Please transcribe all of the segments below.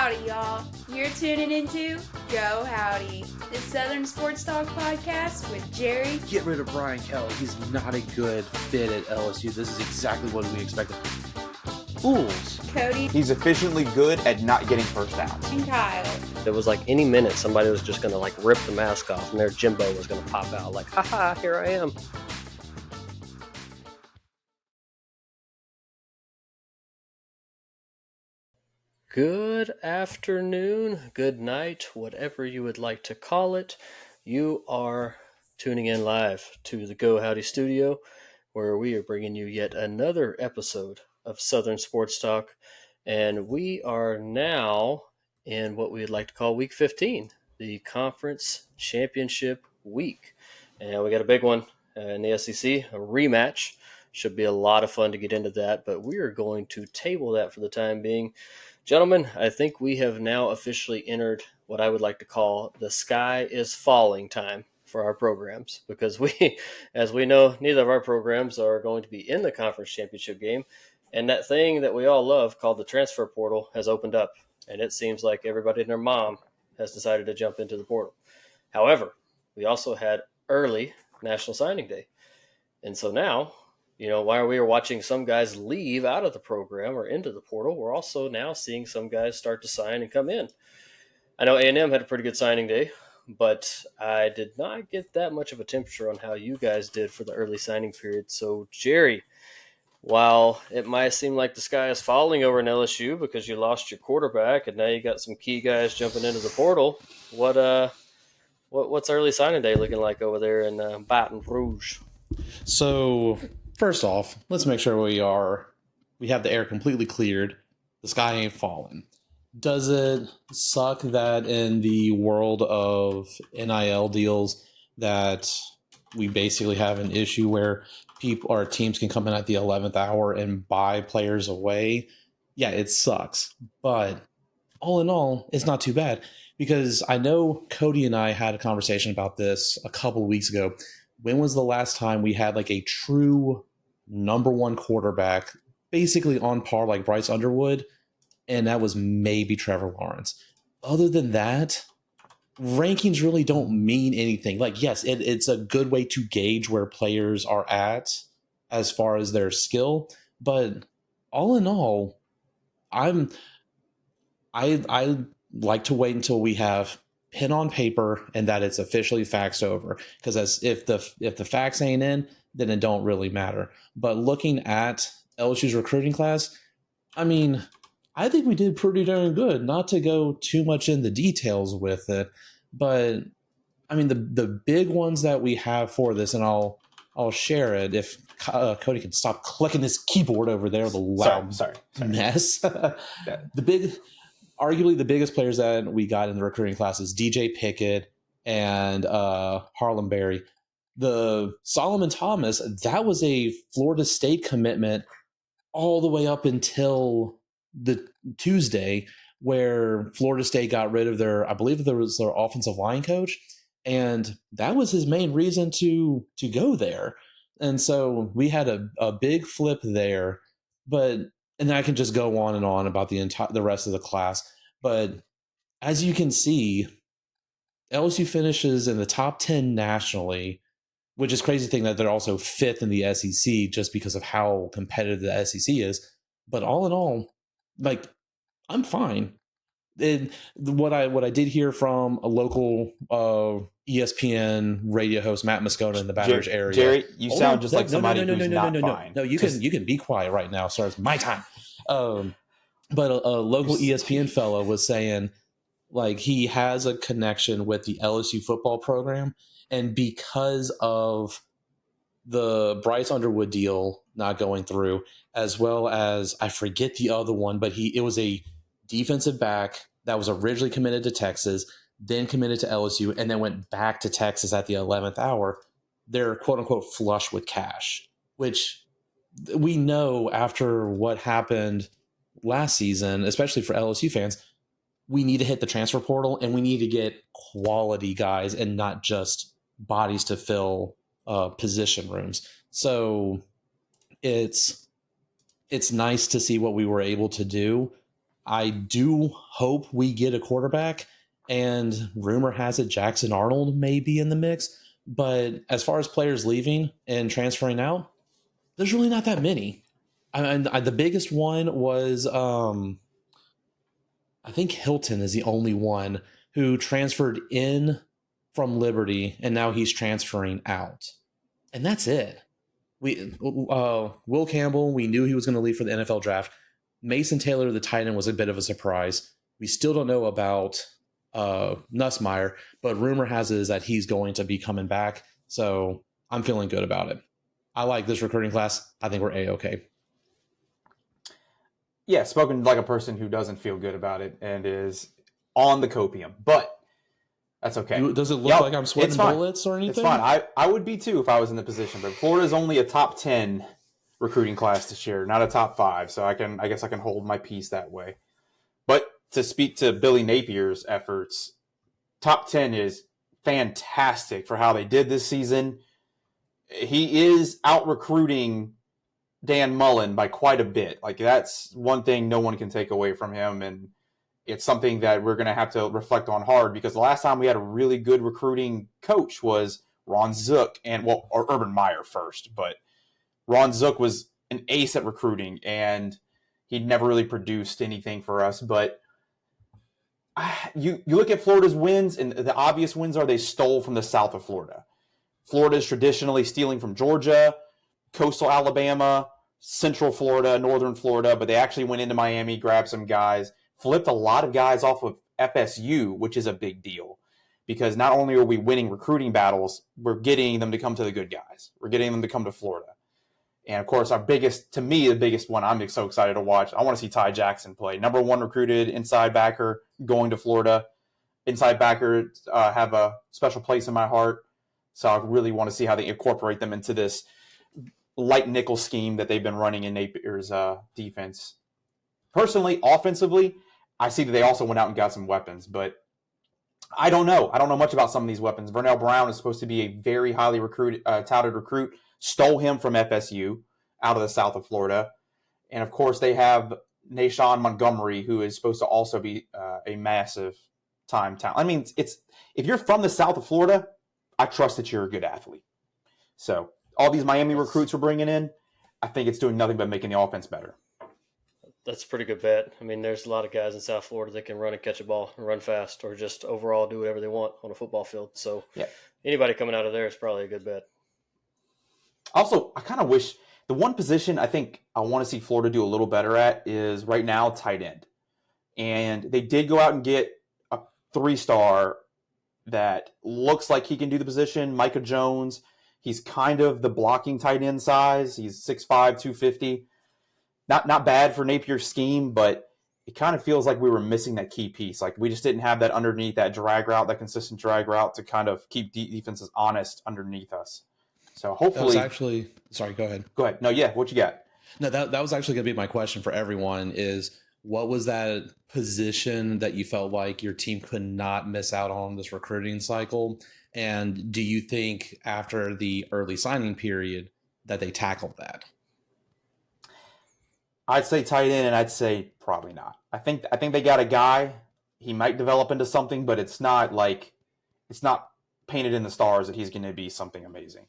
Howdy, y'all. You're tuning into Go Howdy, the Southern Sports Talk podcast with Jerry. Get rid of Brian Kelly. He's not a good fit at LSU. This is exactly what we expected. Fools. Cody. He's efficiently good at not getting first downs. And Kyle. It was like any minute somebody was just going to rip the mask off and their Jimbo was going to pop out like, haha, here I am. Good afternoon, good night, whatever you would like to call it. You are tuning in live to the Geaux Howdy studio, where we are bringing you yet another episode of Southern Sports Talk. And we are now in what we'd like to call Week 15, the Conference Championship Week. And we got a big one in the SEC, a rematch. Should be a lot of fun to get into that, but we are going to table that for the time being. Gentlemen, I think we have now officially entered what I would like to call the sky is falling time for our programs, because we, as we know, neither of our programs are going to be in the conference championship game. And that thing that we all love called the transfer portal has opened up, and it seems like everybody and their mom has decided to jump into the portal. However, we also had early National Signing Day. And so now, while we were watching some guys leave out of the program or into the portal, we're also now seeing some guys start to sign and come in. I know A&M had a pretty good signing day, but I did not get that much of a temperature on how you guys did for the early signing period. So, Jerry, while it might seem like the sky is falling over in LSU because you lost your quarterback and now you got some key guys jumping into the portal, what's early signing day looking like over there in Baton Rouge? So, first off, let's make sure we have the air completely cleared. The sky ain't falling. Does it suck that in the world of NIL deals that we basically have an issue where people or teams can come in at the 11th hour and buy players away? Yeah, it sucks. But all in all, it's not too bad, because I know Cody and I had a conversation about this a couple of weeks ago. When was the last time we had a true number one quarterback, basically on par like Bryce Underwood? And that was maybe Trevor Lawrence. Other than that, rankings really don't mean anything. Yes, it's a good way to gauge where players are at as far as their skill. But all in all, I like to wait until we have pen on paper and that it's officially faxed over, because if the fax ain't in, then it don't really matter. But looking at LSU's recruiting class, I think we did pretty darn good. Not to go too much in the details with it, but the big ones that we have for this, and I'll share it if Cody can stop clicking his keyboard over there, the loud sorry. mess. Yeah. Arguably the biggest players that we got in the recruiting class is DJ Pickett and Harlem Berry. The Solomon Thomas, that was a Florida State commitment all the way up until the Tuesday, where Florida State got rid of their offensive line coach, and that was his main reason to go there. And so we had a big flip there, and I can just go on and on about the rest of the class. But as you can see, LSU finishes in the top 10 nationally, which is crazy thing that they're also fifth in the SEC just because of how competitive the SEC is. But all in all, I'm fine. And what I did hear from a local ESPN radio host, Matt Moscona, in the Baton Rouge area. Jerry, you sound just like somebody who's not fine. No, you can be quiet right now, sir. It's my time. But a local ESPN fellow was saying he has a connection with the LSU football program, and because of the Bryce Underwood deal not going through, as well as I forget the other one, but it was a defensive back that was originally committed to Texas, then committed to LSU, and then went back to Texas at the 11th hour. They're quote unquote flush with cash, which we know after what happened last season, especially for LSU fans, we need to hit the transfer portal and we need to get quality guys and not just bodies to fill position rooms. So it's nice to see what we were able to do. I do hope we get a quarterback, and rumor has it Jackson Arnold may be in the mix. But as far as players leaving and transferring out, there's really not that many. The biggest one was I think Hilton is the only one who transferred in from Liberty, and now he's transferring out, and that's it. Will Campbell, we knew he was going to leave for the NFL draft. Mason Taylor, the tight end, was a bit of a surprise. We still don't know about Nussmeier, but rumor has it is that he's going to be coming back. So I'm feeling good about it. I like this recruiting class. I think we're A-okay. Yeah, spoken like a person who doesn't feel good about it and is on the copium, but that's okay. Does it look like I'm sweating bullets or anything? It's fine. I would be too if I was in the position, but Florida's only a top 10 recruiting class this year, not a top 5, so I guess I can hold my peace that way. But to speak to Billy Napier's efforts, top 10 is fantastic for how they did this season. He is out recruiting Dan Mullen by quite a bit. Like, that's one thing no one can take away from him, and it's something that we're going to have to reflect on hard, because the last time we had a really good recruiting coach was Ron Zook or Urban Meyer first, but Ron Zook was an ace at recruiting, and he'd never really produced anything for us. But you look at Florida's wins, and the obvious wins are they stole from the south of Florida. Florida is traditionally stealing from Georgia, coastal Alabama, central Florida, northern Florida, but they actually went into Miami, grabbed some guys, flipped a lot of guys off of FSU, which is a big deal, because not only are we winning recruiting battles, we're getting them to come to the good guys. We're getting them to come to Florida. And of course, the biggest one I'm so excited to watch, I want to see Ty Jackson play. Number 1 recruited inside backer going to Florida. Inside backers have a special place in my heart. So I really want to see how they incorporate them into this light nickel scheme that they've been running in Napier's defense. Personally, offensively, I see that they also went out and got some weapons, but I don't know. I don't know much about some of these weapons. Vernell Brown is supposed to be a very highly touted recruit. Stole him from FSU out of the south of Florida. And of course, they have Nashawn Montgomery, who is supposed to also be a massive time talent. I mean, if you're from the south of Florida, I trust that you're a good athlete. So all these Miami recruits we're bringing in, I think it's doing nothing but making the offense better. That's a pretty good bet. I mean, there's a lot of guys in South Florida that can run and catch a ball and run fast, or just overall do whatever they want on a football field. So anybody coming out of there is probably a good bet. Also, I kind of wish the one position I think I want to see Florida do a little better at is right now tight end. And they did go out and get a 3-star that looks like he can do the position, Micah Jones. He's kind of the blocking tight end size. He's 6'5", 250. Not bad for Napier's scheme, but it kind of feels like we were missing that key piece. Like, we just didn't have that underneath, that drag route, that consistent drag route to kind of keep defenses honest underneath us. So hopefully, sorry, go ahead. Go ahead. No, yeah, what you got? No, that was actually going to be my question for everyone is, what was that position that you felt like your team could not miss out on this recruiting cycle? And do you think after the early signing period that they tackled that? I'd say tight end, and I'd say probably not. I think they got a guy. He might develop into something, but it's not painted in the stars that he's going to be something amazing.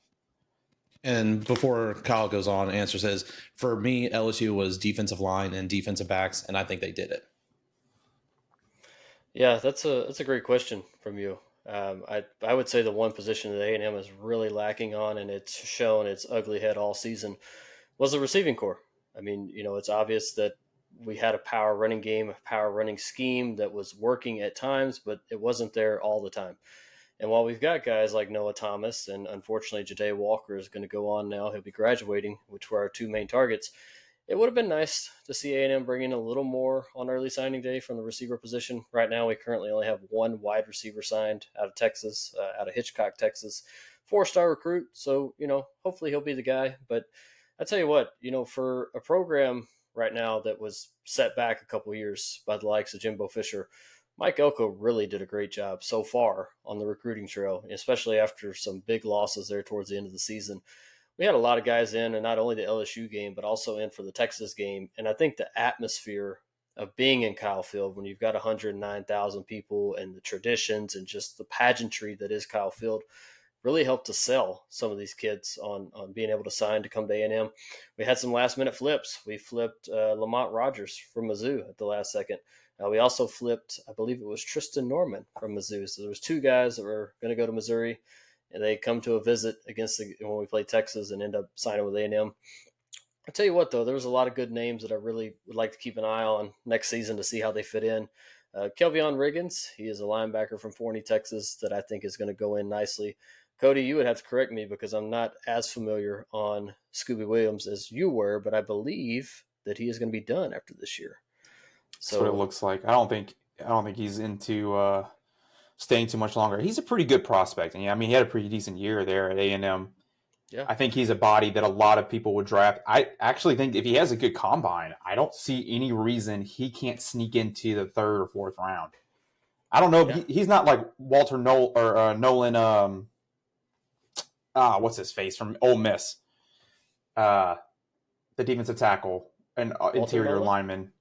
And before Kyle goes on, answer says, for me, LSU was defensive line and defensive backs, and I think they did it. Yeah, that's a great question from you. I would say the one position that A&M is really lacking on, and it's shown its ugly head all season, was the receiving corps. I mean, it's obvious that we had a power running game, a power running scheme that was working at times, but it wasn't there all the time. And while we've got guys like Noah Thomas, and unfortunately Ja'Day Walker is going to go on now, he'll be graduating, which were our 2 main targets, it would have been nice to see A&M bring in a little more on early signing day from the receiver position. Right now, we currently only have 1 wide receiver signed out of Texas, out of Hitchcock, Texas, 4-star recruit. So, hopefully he'll be the guy. But I tell you what, for a program right now that was set back a couple years by the likes of Jimbo Fisher, Mike Elko really did a great job so far on the recruiting trail, especially after some big losses there towards the end of the season. We had a lot of guys in, and not only the LSU game, but also in for the Texas game. And I think the atmosphere of being in Kyle Field when you've got 109,000 people and the traditions and just the pageantry that is Kyle Field really helped to sell some of these kids on being able to sign to come to A&M. We had some last minute flips. We flipped Lamont Rogers from Mizzou at the last second. We also flipped, I believe it was Tristan Norman from Mizzou. So there was two guys that were going to go to Missouri, and they come to a visit when we played Texas and end up signing with A&M. I'll tell you what, though, there was a lot of good names that I really would like to keep an eye on next season to see how they fit in. Kelvion Riggins, he is a linebacker from Forney, Texas, that I think is going to go in nicely. Cody, you would have to correct me because I'm not as familiar on Scooby Williams as you were, but I believe that he is going to be done after this year. That's what it looks like. I don't think he's into staying too much longer. He's a pretty good prospect, and he had a pretty decent year there at A&M. Yeah, I think he's a body that a lot of people would draft. I actually think if he has a good combine, I don't see any reason he can't sneak into the third or fourth round. I don't know. He's not like Walter Nolan. What's his face from Ole Miss? The defensive tackle and interior Nolan? lineman.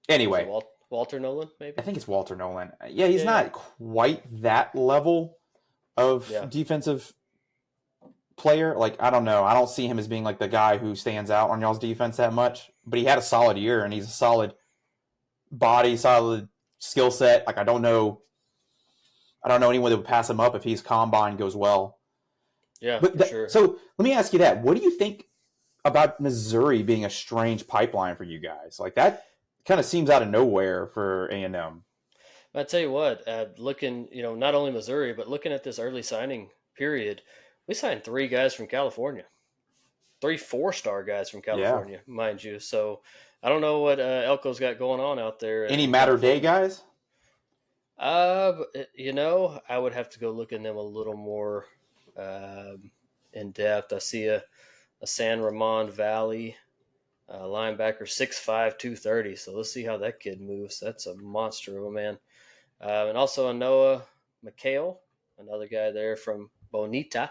Anyway, Walter Nolan, maybe? I think it's Walter Nolan. Yeah, he's not quite that level of defensive player. Like, I don't know. I don't see him as being like the guy who stands out on y'all's defense that much. But he had a solid year, and he's a solid body, solid skill set. Like, I don't know anyone that would pass him up if his combine goes well. Yeah, for sure. So let me ask you that. What do you think about Missouri being a strange pipeline for you guys? Like, that kind of seems out of nowhere for A&M. I tell you what, looking, not only Missouri, but looking at this early signing period, we signed 3 guys from California, 3 4-star guys from California, mind you. So I don't know what Elko's got going on out there. Any Matter Day guys? I would have to go look in them a little more in depth. I see a San Ramon Valley linebacker, 6'5", 230. So let's see how that kid moves. That's a monster of a man. And also a Noah McHale, another guy there from Bonita,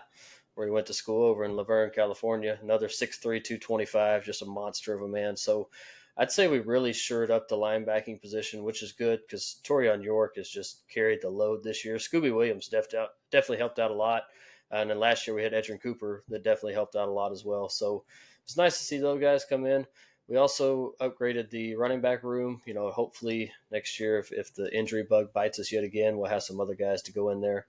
where he went to school over in Laverne, California. Another 6'3", 225, just a monster of a man. So I'd say we really shored up the linebacking position, which is good because Torian York has just carried the load this year. Scooby Williams definitely helped out a lot. And then last year we had Edrin Cooper that definitely helped out a lot as well. So it's nice to see those guys come in. We also upgraded the running back room. Hopefully next year, if the injury bug bites us yet again, we'll have some other guys to go in there.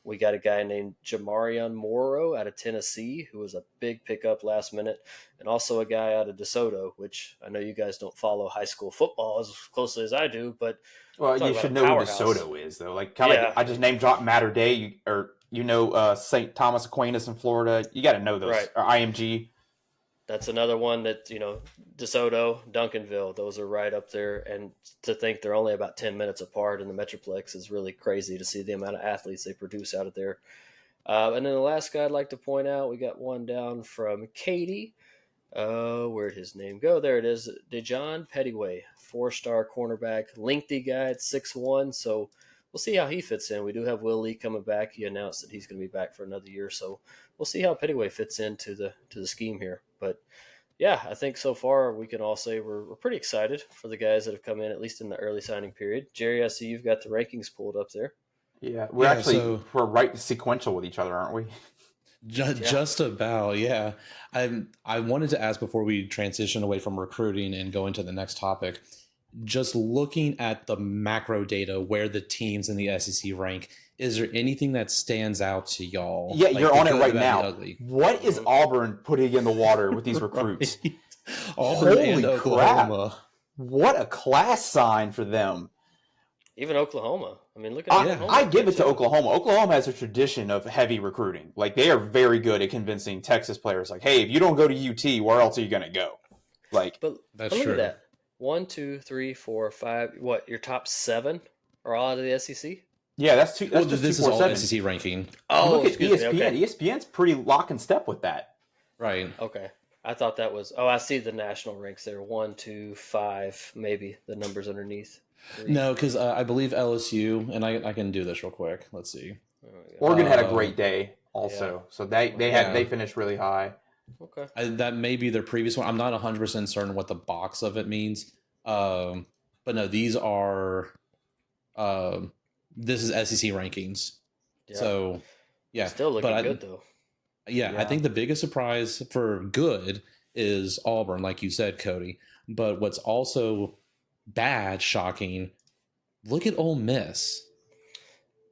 We got a guy named Jamarion Morrow out of Tennessee, who was a big pickup last minute, and also a guy out of DeSoto, which I know you guys don't follow high school football as closely as I do, but you should know who DeSoto is, though. Like, kind of like I just name drop Matter Day, St. Thomas Aquinas in Florida. You got to know those, right? Or IMG. That's another one that, DeSoto, Duncanville, those are right up there. And to think they're only about 10 minutes apart in the Metroplex is really crazy to see the amount of athletes they produce out of there. And then the last guy I'd like to point out, we got one down from Katy. Where'd his name go? There it is. Dejon Pettyway, 4-star cornerback, lengthy guy at 6'1". So we'll see how he fits in. We do have Will Lee coming back. He announced that he's going to be back for another year. So we'll see how Pettyway fits into the scheme here. But yeah, I think so far we can all say we're pretty excited for the guys that have come in, at least in the early signing period. Jerry, I see you've got the rankings pulled up there. Yeah, we're right sequential with each other, aren't we? Just about, yeah. I wanted to ask before we transition away from recruiting and go into the next topic, just looking at the macro data where the teams in the SEC rank, is there anything that stands out to y'all? Yeah, like, you're on it right now. What is Auburn putting in the water with these recruits? Right. Auburn and Oklahoma. Crap. What a class sign for them. Even Oklahoma. I mean, look at Oklahoma. I give it to Oklahoma. Oklahoma has a tradition of heavy recruiting. Like, they are very good at convincing Texas players, like, hey, if you don't go to UT, where else are you going to go? Like, but look at that. 1, 2, 3, 4, 5. What, your top 7 are all out of the SEC? Yeah, that's two. That's this is all SEC ranking. Oh, look at ESPN. Me, okay. ESPN's pretty lock and step with that. Right. Okay. I thought that was. Oh, I see the national ranks there. 1, 2, 5, maybe the numbers underneath. 3. No, because I believe LSU, and I can do this real quick. Let's see. Oregon had a great day also, so they finished really high. Okay. That may be their previous one. I'm not 100% certain what the box of it means. But no, these are this is SEC rankings. Yeah. So yeah, Still but looking good though. I think the biggest surprise for good is Auburn, like you said, Cody. But what's also bad, shocking, look at Ole Miss.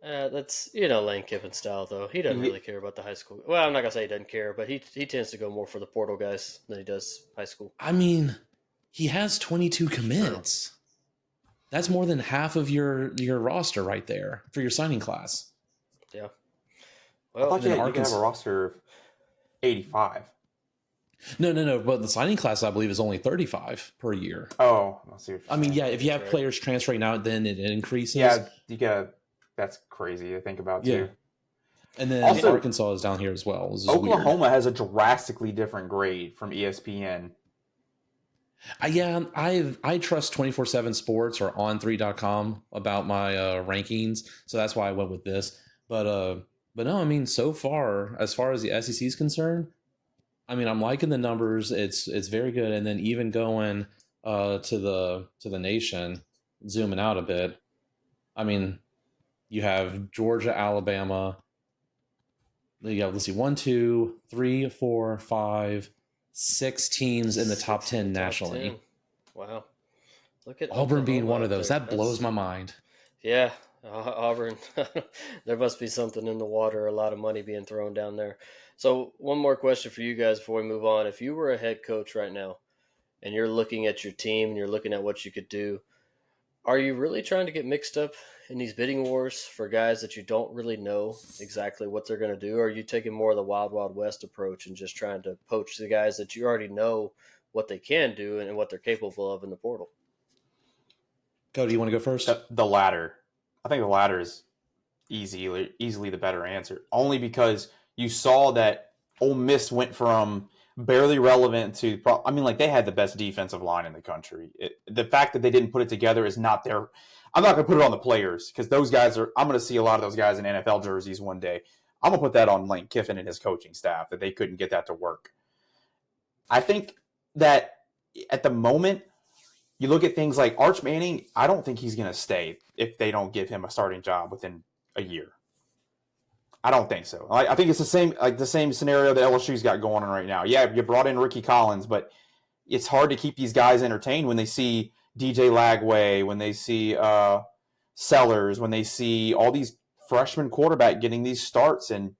That's Lane Kiffin style though. He doesn't really care about the high school. Well, I'm not gonna say he doesn't care, but he tends to go more for the portal guys than he does high school. I mean, he has 22 commits. That's more than half of your roster right there for your signing class. Yeah. I Well, thought you could have a roster of 85. No. But the signing class, I believe, is only 35 per year. Oh, I see what you're I mean, saying. yeah, if you have players transferring out, then it increases. Yeah, you gotta. That's crazy to think about too. And then Also, Arkansas is down here as well. This is Oklahoma weird. has a drastically different grade from ESPN. I trust 24/7 Sports or on3.com about my rankings, so that's why I went with this. But no, I mean, so far as the SEC is concerned, I mean, I'm liking the numbers. It's very good. And then even going to the nation, zooming out a bit. I mean, you have Georgia, Alabama. You have, let's see, 1, 2, 3, 4, 5, 6 teams in the top 10 nationally. 10. Wow. Look at Auburn being Oklahoma one of up those. there. That blows my mind. Yeah, Auburn. There must be something in the water. A lot of money being thrown down there. So, one more question for you guys before we move on. If you were a head coach right now, and you're looking at your team, and you're looking at what you could do, are you really trying to get mixed up in these bidding wars for guys that you don't really know exactly what they're going to do? Or are you taking more of the Wild Wild West approach and just trying to poach the guys that you already know what they can do and what they're capable of in the portal? Cody, you want to go first? The latter. I think the latter is easily the better answer. Only because you saw that Ole Miss went from barely relevant to. I mean, like, they had the best defensive line in the country. The fact that they didn't put it together is not their. I'm not going to put it on the players because those guys are. I'm going to see a lot of those guys in NFL jerseys one day. I'm going to put that on Lane Kiffin and his coaching staff that they couldn't get that to work. I think that at the moment, you look at things like Arch Manning, I don't think he's going to stay if they don't give him a starting job within a year. I don't think so. I think it's the same scenario that LSU's got going on right now. Yeah, you brought in Ricky Collins, but it's hard to keep these guys entertained when they see DJ Lagway, when they see Sellers, when they see all these freshman quarterback getting these starts and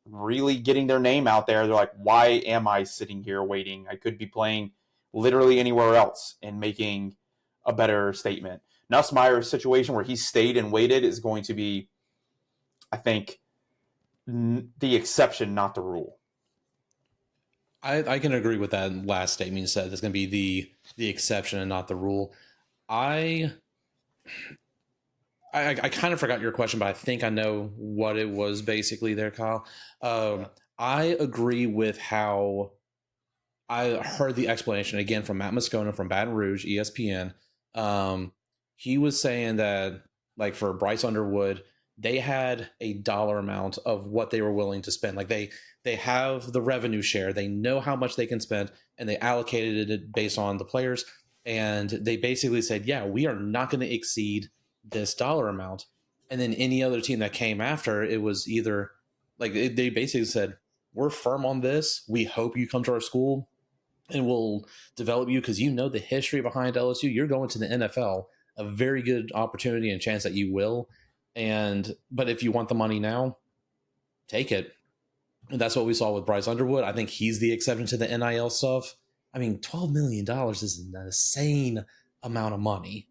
really getting their name out there. They're like, why am I sitting here waiting? I could be playing literally anywhere else and making a better statement. Nussmeier's situation where he stayed and waited is going to be, I think, the exception, not the rule. I can agree with that last statement you said. It's going to be the exception and not the rule. I kind of forgot your question, but I think I know what it was basically there, Kyle. I agree with how I heard the explanation again from Matt Moscona from Baton Rouge, ESPN. He was saying that, like, for Bryce Underwood, they had a dollar amount of what they were willing to spend. Like, they have the revenue share, they know how much they can spend, and they allocated it based on the players. And they basically said, yeah, we are not going to exceed this dollar amount. And then any other team that came after, it was either like they basically said, we're firm on this. We hope you come to our school and we'll develop you because you know the history behind LSU. You're going to the NFL, a very good opportunity and chance that you will. But if you want the money now, take it. And that's what we saw with Bryce Underwood. I think he's the exception to the NIL stuff. I mean, $12 million is an insane amount of money.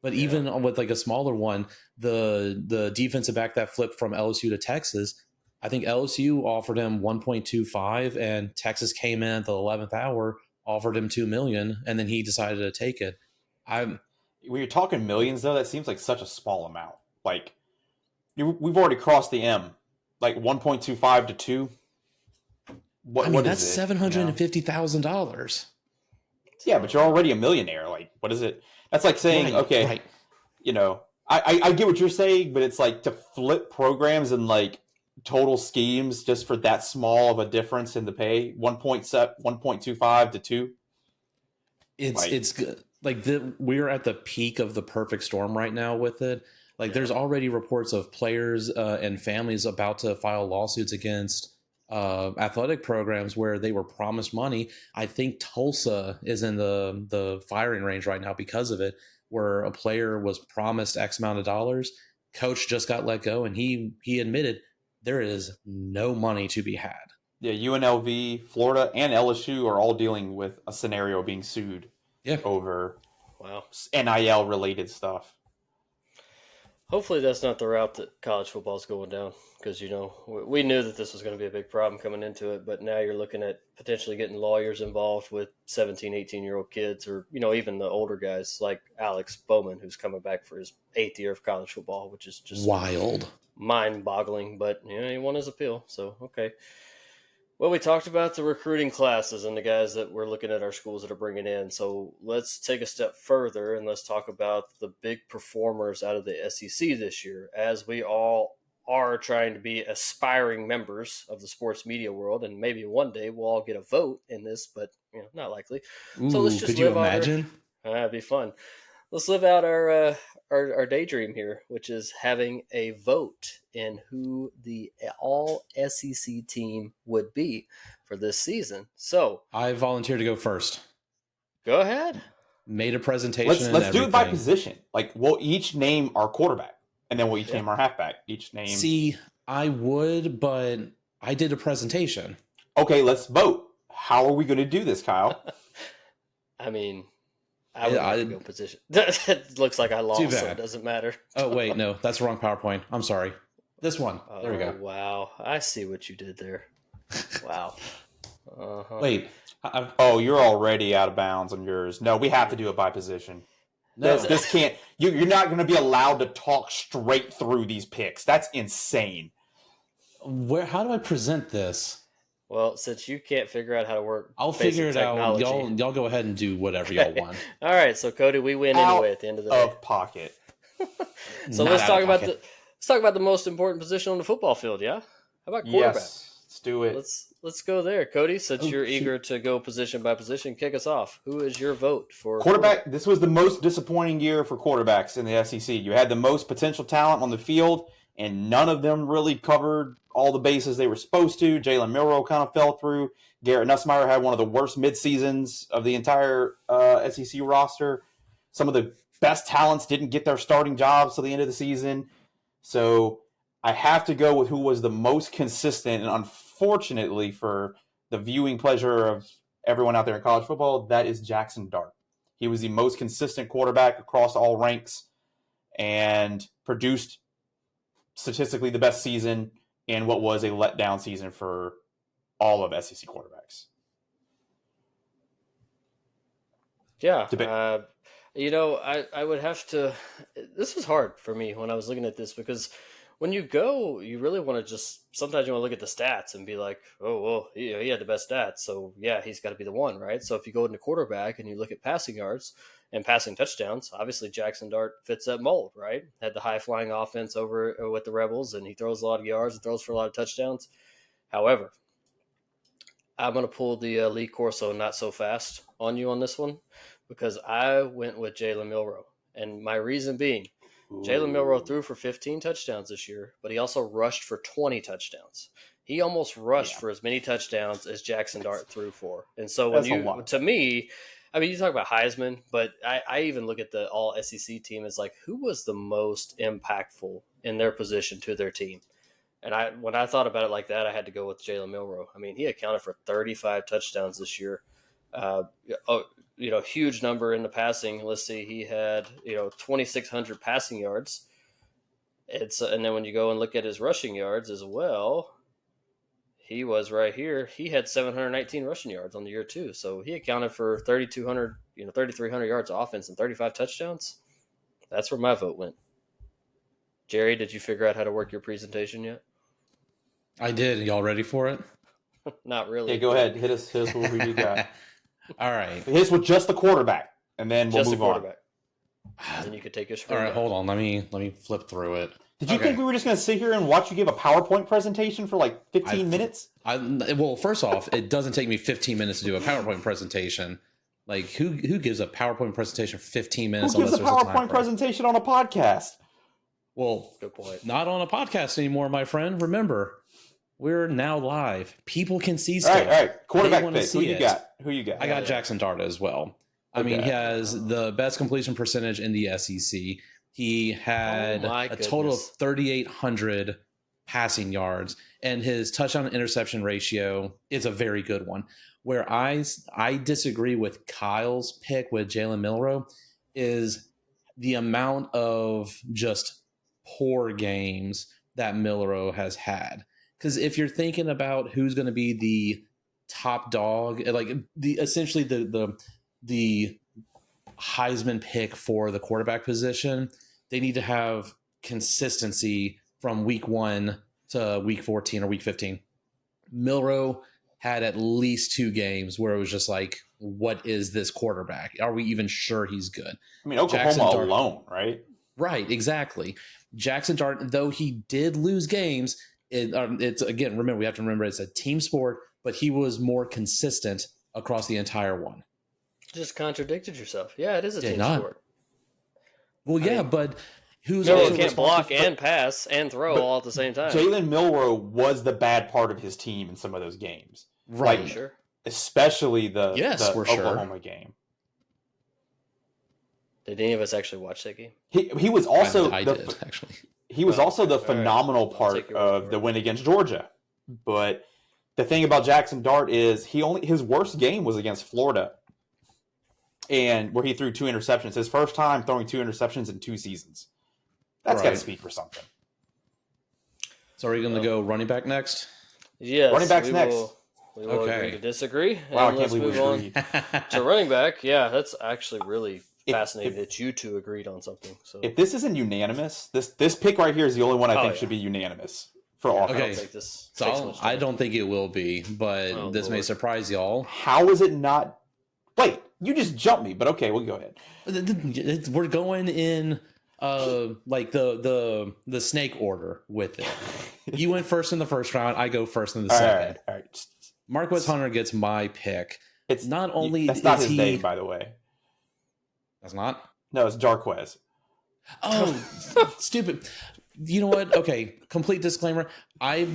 But even with like a smaller one, the defensive back that flipped from LSU to Texas, I think LSU offered him 1.25 and Texas came in at the 11th hour, offered him $2 million, and then he decided to take it. When you're talking millions, though, that seems like such a small amount. Like, we've already crossed the M, like 1.25 to 2. What that's is it, $750,000. Yeah, but you're already a millionaire. Like, what is it? That's like saying, right. I get what you're saying, but it's like to flip programs in like total schemes just for that small of a difference in the pay? 1.25 to 2. It's good. Like we're at the peak of the perfect storm right now with it. Like there's already reports of players and families about to file lawsuits against athletic programs where they were promised money. I think Tulsa is in the firing range right now because of it, where a player was promised X amount of dollars. Coach just got let go, and he admitted there is no money to be had. Yeah, UNLV, Florida, and LSU are all dealing with a scenario being sued over NIL related stuff. Hopefully that's not the route that college football is going down, because, we knew that this was going to be a big problem coming into it, but now you're looking at potentially getting lawyers involved with 17, 18-year-old kids, or, even the older guys like Alex Bowman, who's coming back for his 8th year of college football, which is just wild, mind-boggling, but, he won his appeal, so okay. Well, we talked about the recruiting classes and the guys that we're looking at our schools that are bringing in. So let's take a step further and let's talk about the big performers out of the SEC this year, as we all are trying to be aspiring members of the sports media world. And maybe one day we'll all get a vote in this, but not likely. Ooh, so let's just could you imagine? That'd be fun. Let's live out our daydream here, which is having a vote in who the all SEC team would be for this season. So I volunteer to go first. Go ahead. Made a presentation. Let's do it by position. Like we'll each name our quarterback, and then we'll each name our halfback. Each name. See, I would, but I did a presentation. Okay, let's vote. How are we going to do this, Kyle? I mean, I would like to go position. It looks like I lost, so it doesn't matter. Oh, wait, no, that's the wrong PowerPoint. I'm sorry. This one. There we go. Wow. I see what you did there. Wow. Uh-huh. Wait. You're already out of bounds on yours. No, we have to do it by position. No. This can't. You're not going to be allowed to talk straight through these picks. That's insane. How do I present this? Well, since you can't figure out how to work, I'll figure it out. Y'all go ahead and do whatever y'all want. All right, so Cody, we win anyway at the end of the day. Pocket. So let's talk about the most important position on the football field. Yeah, how about quarterback? Yes, let's do it. Let's go there, Cody. Since you're eager to go position by position, kick us off. Who is your vote for quarterback? This was the most disappointing year for quarterbacks in the SEC. You had the most potential talent on the field, and none of them really covered all the bases they were supposed to. Jalen Milroe kind of fell through. Garrett Nussmeier had one of the worst mid-seasons of the entire SEC roster. Some of the best talents didn't get their starting jobs till the end of the season. So I have to go with who was the most consistent, and unfortunately for the viewing pleasure of everyone out there in college football, that is Jackson Dart. He was the most consistent quarterback across all ranks and produced statistically the best season in what was a letdown season for all of SEC quarterbacks. Yeah. I would have to – this was hard for me when I was looking at this, because when you go, you really want to just – sometimes you want to look at the stats and be like, oh, well, he had the best stats, so, yeah, he's got to be the one, right? So if you go into quarterback and you look at passing yards and passing touchdowns, obviously Jackson Dart fits that mold, right? Had the high-flying offense over with the Rebels, and he throws a lot of yards and throws for a lot of touchdowns. However, I'm going to pull the Lee Corso not so fast on you on this one, because I went with Jalen Milroe. And my reason being, Jalen Milroe threw for 15 touchdowns this year, but he also rushed for 20 touchdowns. He almost rushed for as many touchdowns as Jackson Dart threw for. And so to me, I mean, you talk about Heisman, but I even look at the all SEC team as like, who was the most impactful in their position to their team? And when I thought about it like that, I had to go with Jalen Milroe. I mean, he accounted for 35 touchdowns this year. Huge number in the passing. Let's see, he had 2,600 passing yards. And then when you go and look at his rushing yards as well, he was right here. He had 719 rushing yards on the year too. So he accounted for 3,300 yards of offense and 35 touchdowns. That's where my vote went. Jerry, did you figure out how to work your presentation yet? I did. Y'all ready for it? Not really. Yeah, go ahead. Hit us with who you got. All right. Hit us with just the quarterback, and then we'll move on. And then you could take us. All right, hold on. Let me flip through it. Did you think we were just going to sit here and watch you give a PowerPoint presentation for like 15 minutes? Well, first off, it doesn't take me 15 minutes to do a PowerPoint presentation. Like, who gives a PowerPoint presentation for 15 minutes? Who gives a PowerPoint presentation on a podcast? Well, Good point. Not on a podcast anymore, my friend. Remember, we're now live. People can see stuff. All right. Quarterback pick. Who you got? I got Jackson Dart as well. I mean, he has the best completion percentage in the SEC. He had a total of 3,800 passing yards, and his touchdown to interception ratio is a very good one. Where I disagree with Kyle's pick with Jalen Milroe is the amount of just poor games that Milroe has had. Because if you're thinking about who's going to be the top dog, like essentially the Heisman pick for the quarterback position, they need to have consistency from week 1 to week 14 or week 15. Milroe had at least 2 games where it was just like, what is this quarterback? Are we even sure he's good? I mean, Oklahoma alone, right? Right, exactly. Jackson Dart, though he did lose games, it's again, remember, we have to remember it's a team sport, but he was more consistent across the entire one. Just contradicted yourself. Yeah, it is a team sport. Well, I mean, but who's also can't block and pass and throw all at the same time? Jalen Milroe was the bad part of his team in some of those games, right? Like, sure. Especially the Oklahoma game. Did any of us actually watch that game? He was also I did actually. He was also the phenomenal part of the win against Georgia. But the thing about Jackson Dart is his worst game was against Florida, and where he threw 2 interceptions. His first time throwing 2 interceptions in 2 seasons. That's got to speak for something. So are you going to go running back next? Yes. Running back's next. We will agree to disagree. Wow, and I can't believe we agreed. To running back. Yeah, that's actually really fascinating that you two agreed on something. So if this isn't unanimous, this pick right here is the only one I think should be unanimous for all. Okay, I don't think it will be, but this may surprise y'all. How is it not? Wait, you just jumped me, but okay, we'll go ahead. We're going in like the snake order with it. You went first in the first round. I go first in the second. All right. Marquez Hunter gets my pick. It's not only that's not his name, by the way. That's not. No, it's Jarquez. Oh, stupid. You know what? Okay, complete disclaimer. I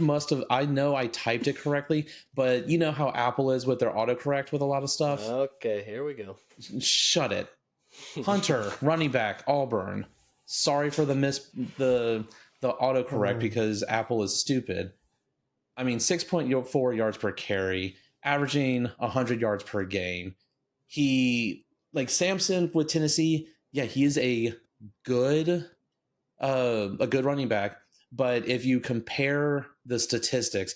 know I typed it correctly, but you know how Apple is with their autocorrect with a lot of stuff? Okay, here we go. Shut it. Hunter, running back, Auburn. Sorry for the autocorrect because Apple is stupid. I mean, 6.4 yards per carry, averaging 100 yards per game. He, like Samson with Tennessee, yeah, he is a good running back. But if you compare the statistics,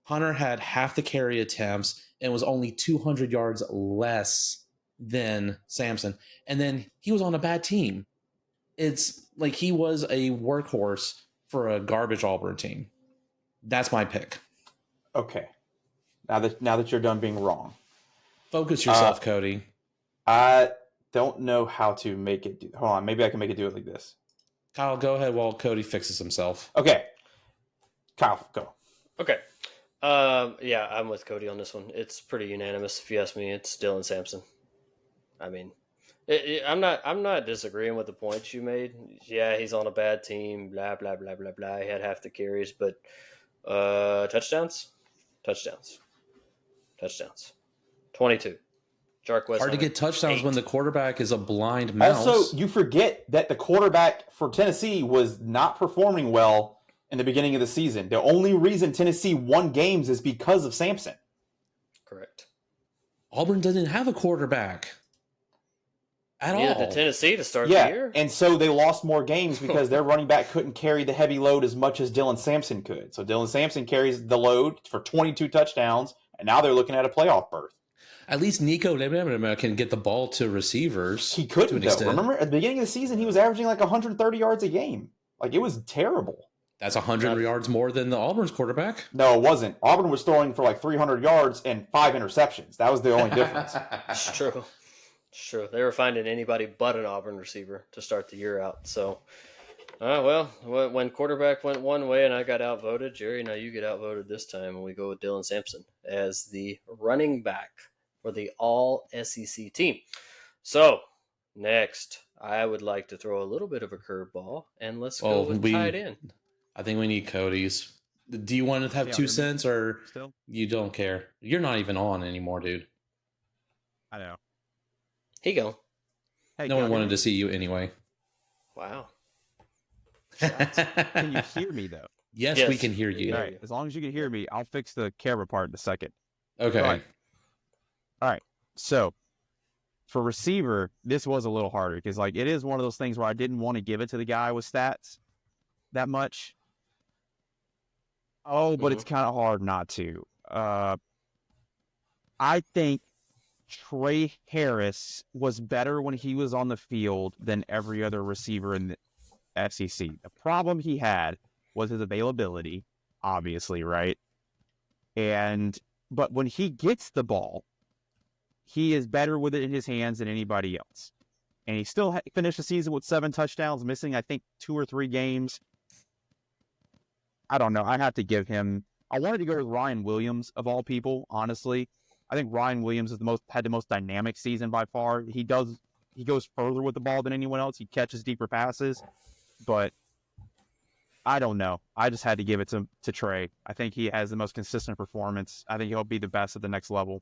Hunter had half the carry attempts and was only 200 yards less than Samson. And then he was on a bad team. It's like he was a workhorse for a garbage Auburn team. That's my pick. Okay. Now that you're done being wrong. Focus yourself, Cody. I don't know how to make it do. Hold on, maybe I can make it do it like this. Kyle, go ahead while Cody fixes himself. Okay. Kyle, go. Okay. Yeah, I'm with Cody on this one. It's pretty unanimous. If you ask me, it's Dylan Sampson. I mean, I'm not disagreeing with the points you made. Yeah, he's on a bad team. Blah blah blah blah blah. He had half the carries, but touchdowns. 22. Hard to get touchdowns when the quarterback is a blind mouse. Also, you forget that the quarterback for Tennessee was not performing well in the beginning of the season. The only reason Tennessee won games is because of Sampson. Correct. Auburn didn't have a quarterback at all. Neither did Tennessee to start the year. And so they lost more games because their running back couldn't carry the heavy load as much as Dylan Sampson could. So Dylan Sampson carries the load for 22 touchdowns, and now they're looking at a playoff berth. At least Nico can get the ball to receivers. He couldn't, though. Remember, at the beginning of the season, he was averaging like 130 yards a game. Like, it was terrible. That's 100 yards more than the Auburn's quarterback. No, it wasn't. Auburn was throwing for like 300 yards and 5 interceptions. That was the only difference. It's true. It's true. They were finding anybody but an Auburn receiver to start the year out. So, Well, when quarterback went one way and I got outvoted, Jerry, now you get outvoted this time, and we go with Dylan Sampson as the running back for the All SEC team. So, next, I would like to throw a little bit of a curveball, and let's go Well, with tight end. I think we need Cody's. Do you want to have Yeah, 2 cents or Still, you don't care? You're not even on anymore, dude. I know. Here you go. Hey, No can one y'all hear wanted me? to see you anyway. Wow. Can you hear me though? Yes, we Yes, can hear we can you. All hear right. you. As long as you can hear me, I'll fix the camera part in a second. Okay. But all right. So for receiver, this was a little harder because like it is one of those things where I didn't want to give it to the guy with stats that much. Oh, but it's kind of hard not to. I think Trey Harris was better when he was on the field than every other receiver in the SEC. The problem he had was his availability, obviously, right? But when he gets the ball, he is better with it in his hands than anybody else. And he still finished the season with 7 touchdowns, missing, I think, 2 or 3 games. I don't know. I have to give him. I wanted to go with Ryan Williams of all people. Honestly, I think Ryan Williams is had the most dynamic season by far. He goes further with the ball than anyone else. He catches deeper passes, but I don't know. I just had to give it to Trey. I think he has the most consistent performance. I think he'll be the best at the next level.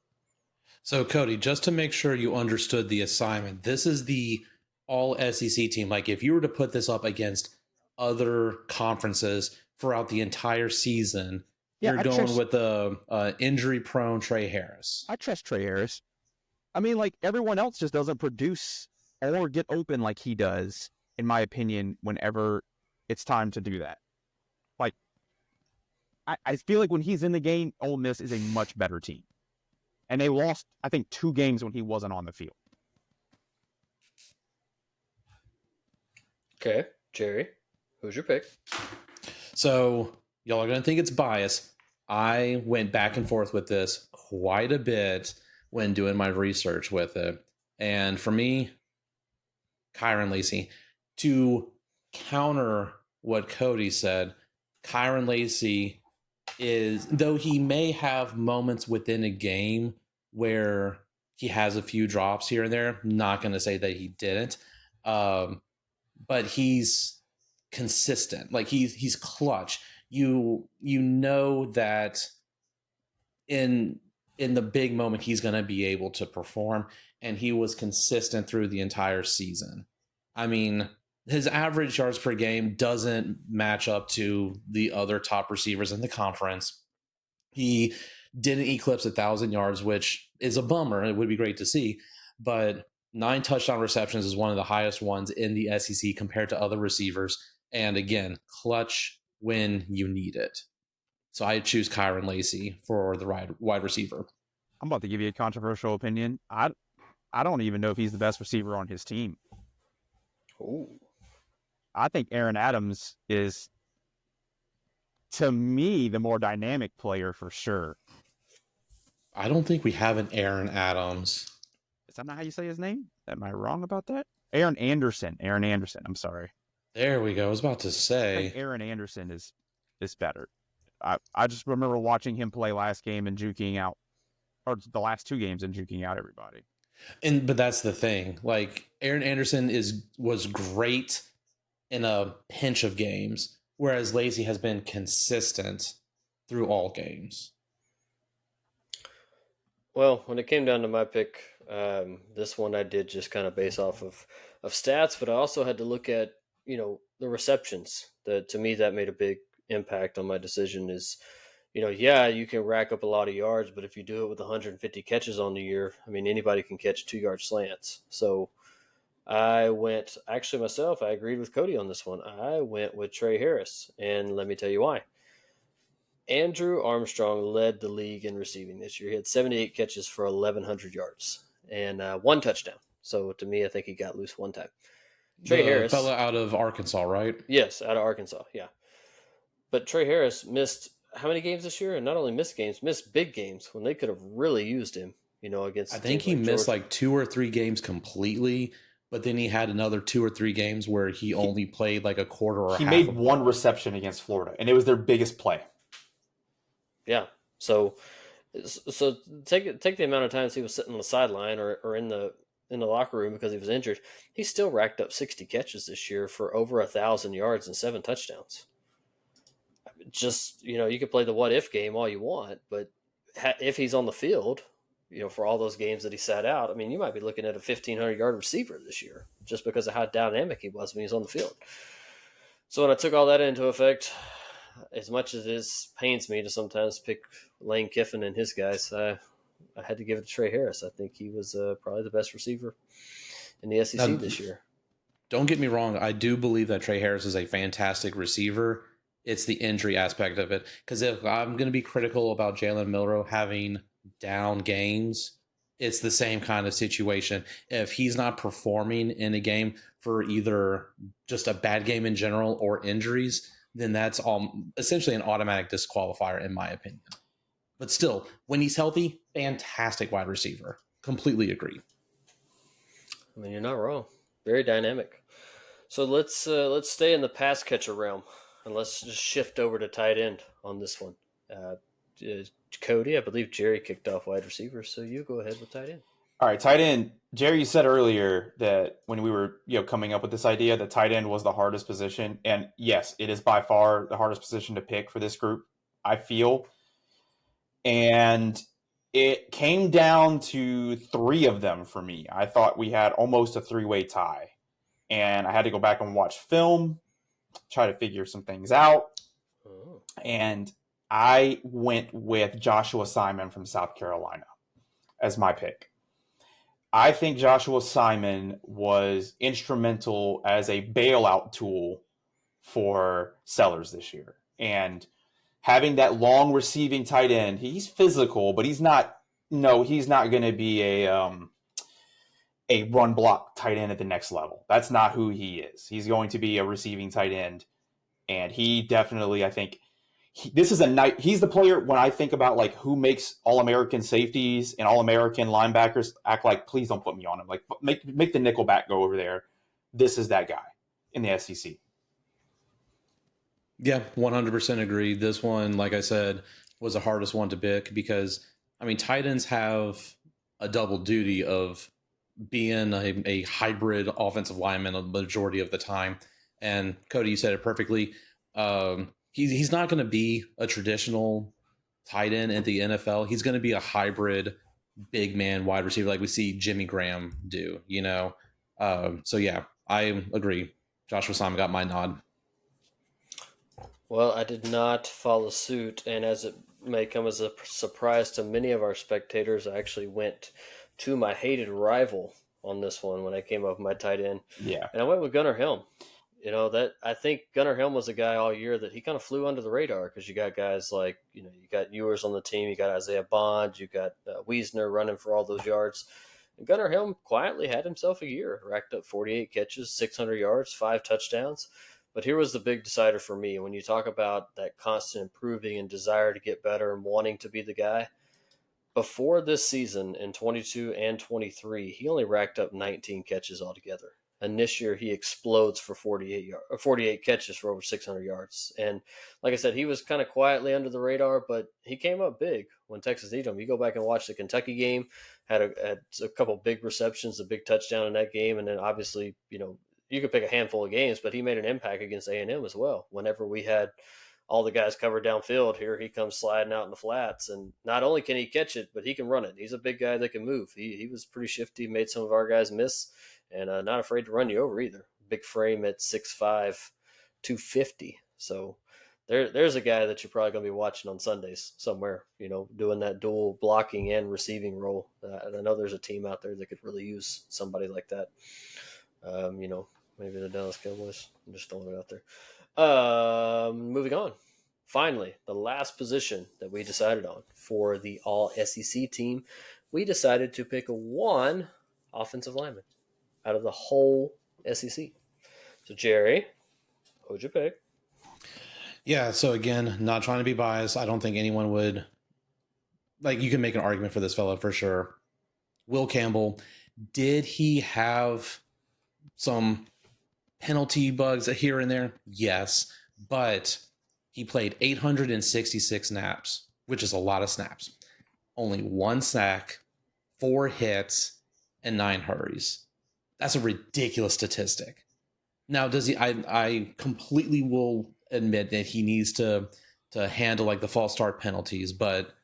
So, Cody, just to make sure you understood the assignment, this is the all SEC team. Like, if you were to put this up against other conferences throughout the entire season, Yeah, you're going with the injury-prone Trey Harris. I trust Trey Harris. I mean, like everyone else just doesn't produce or get open like he does, in my opinion, whenever it's time to do that. Like, I feel like when he's in the game, Ole Miss is a much better team. And they lost, I think, 2 games when he wasn't on the field. Okay, Jerry, who's your pick? So, y'all are going to think it's bias. I went back and forth with this quite a bit when doing my research with it. And for me, Kyron Lacey. To counter what Cody said, Kyron Lacey is, though he may have moments within a game where he has a few drops here and there, not going to say that he didn't, but he's consistent. Like he's clutch. You know that in the big moment he's going to be able to perform, and he was consistent through the entire season. I mean, his average yards per game doesn't match up to the other top receivers in the conference. He didn't eclipse 1,000 yards, which is a bummer. It would be great to see, but 9 touchdown receptions is one of the highest ones in the SEC compared to other receivers. And again, clutch when you need it. So I choose Kyron Lacey for the wide receiver. I'm about to give you a controversial opinion. I don't even know if he's the best receiver on his team. Ooh. I think Aaron Adams is, to me, the more dynamic player for sure. I don't think we have an Aaron Adams. Is that not how you say his name? Am I wrong about that? Aaron Anderson. I'm sorry. There we go. I was about to I think say. Aaron Anderson is better. I just remember watching him play last game and juking out, or the last 2 games and juking out everybody. But that's the thing. Like Aaron Anderson was great in a pinch of games, whereas Lacey has been consistent through all games. Well, when it came down to my pick, this one I did just kind of base off of stats, but I also had to look at the receptions. To me that made a big impact on my decision. Is yeah, you can rack up a lot of yards, but if you do it with 150 catches on the year, I mean anybody can catch 2-yard slants. So I agreed with Cody on this one. I went with Trey Harris, and let me tell you why. Andrew Armstrong led the league in receiving this year. He had 78 catches for 1,100 yards and 1 touchdown. So to me, I think he got loose 1 time. Trey Harris, fella out of Arkansas, right? yes, out of Arkansas, yeah. But Trey Harris missed how many games this year? And not only missed games, missed big games when they could have really used him. Against. I think he missed like 2 or 3 games completely, but then he had another 2 or 3 games where he only played like a quarter or He half made of one reception against Florida, and it was their biggest play. Yeah. So take the amount of times he was sitting on the sideline or in the locker room because he was injured. He still racked up 60 catches this year for over 1,000 yards and 7 touchdowns. Just, you could play the what if game all you want, but if he's on the field, for all those games that he sat out, I mean, you might be looking at a 1,500-yard receiver this year just because of how dynamic he was when he was on the field. So when I took all that into effect, as much as it pains me to sometimes pick Lane Kiffin and his guys, I had to give it to Trey Harris. I think he was probably the best receiver in the SEC this year. Don't get me wrong. I do believe that Trey Harris is a fantastic receiver. It's the injury aspect of it. Because if I'm going to be critical about Jalen Milroe having down games, it's the same kind of situation. If he's not performing in a game for either just a bad game in general or injuries, then that's essentially an automatic disqualifier in my opinion. But still, when he's healthy, fantastic wide receiver. Completely agree. I mean, you're not wrong. Very dynamic. So let's stay in the pass catcher realm, and let's just shift over to tight end on this one. Cody, I believe Jerry kicked off wide receiver, so you go ahead with tight end. All right, tight end. Jerry, you said earlier that when we were coming up with this idea, that tight end was the hardest position, and yes, it is by far the hardest position to pick for this group, I feel. And it came down to 3 of them for me. I thought we had almost a 3-way tie, and I had to go back and watch film, try to figure some things out, and I went with Joshua Simon from South Carolina as my pick. I think Joshua Simon was instrumental as a bailout tool for Sellers this year. And having that long receiving tight end, he's physical, but he's not going to be a run block tight end at the next level. That's not who he is. He's going to be a receiving tight end. And he definitely, I think, he's the player when I think about like who makes All-American safeties and All-American linebackers act like, please don't put me on him. Like make the nickelback go over there. This is that guy in the SEC. Yeah, 100% agree. This one, like I said, was the hardest one to pick because, I mean, tight ends have a double duty of being a hybrid offensive lineman a majority of the time. And Cody, you said it perfectly. He's not going to be a traditional tight end at the NFL. He's going to be a hybrid big man wide receiver like we see Jimmy Graham do, So, yeah, I agree. Joshua Simon got my nod. Well, I did not follow suit, and as it may come as a surprise to many of our spectators, I actually went to my hated rival on this one when I came up with my tight end. Yeah. And I went with Gunnar Helm. That I think Gunnar Helm was a guy all year that he kind of flew under the radar because you got guys like, you got Ewers on the team, you got Isaiah Bond, you got Wiesner running for all those yards. And Gunnar Helm quietly had himself a year, racked up 48 catches, 600 yards, 5 touchdowns. But here was the big decider for me. When you talk about that constant improving and desire to get better and wanting to be the guy, before this season in 22 and 23, he only racked up 19 catches altogether. And this year he explodes for 48 catches for over 600 yards. And like I said, he was kind of quietly under the radar, but he came up big when Texas needed him. You go back and watch the Kentucky game, had a couple big receptions, a big touchdown in that game, and then obviously, you could pick a handful of games, but he made an impact against A&M as well. Whenever we had all the guys covered downfield, here he comes sliding out in the flats, and not only can he catch it, but he can run it. He's a big guy that can move. He was pretty shifty, made some of our guys miss, and not afraid to run you over either. Big frame at 6'5", 250. So there's a guy that you're probably going to be watching on Sundays somewhere, doing that dual blocking and receiving role. And I know there's a team out there that could really use somebody like that. Maybe the Dallas Cowboys. I'm just throwing it out there. Moving on. Finally, the last position that we decided on for the all SEC team, we decided to pick one offensive lineman out of the whole SEC. So, Jerry, who'd you pick? Yeah, so again, not trying to be biased. I don't think anyone would, you can make an argument for this fella for sure. Will Campbell, did he have Some penalty bugs here and there, yes, but he played 866 snaps, which is a lot of snaps. Only 1 sack, 4 hits, and 9 hurries. That's a ridiculous statistic. Now, does he? I completely will admit that he needs to handle like the false start penalties, but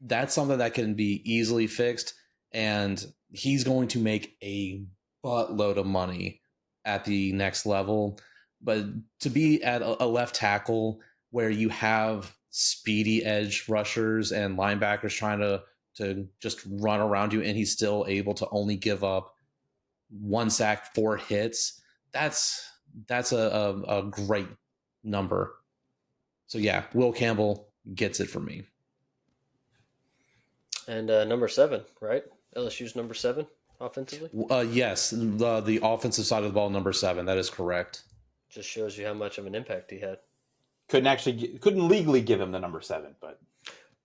that's something that can be easily fixed, and he's going to make a buttload of money at the next level. But to be at a left tackle where you have speedy edge rushers and linebackers trying to just run around you, and he's still able to only give up 1 sack, 4 hits, that's a great number. So yeah, Will Campbell gets it for me. And number 7, right? LSU's number 7 offensively. Yes, the offensive side of the ball, number 7. That is correct. Just shows you how much of an impact he had. Couldn't legally give him the number 7, but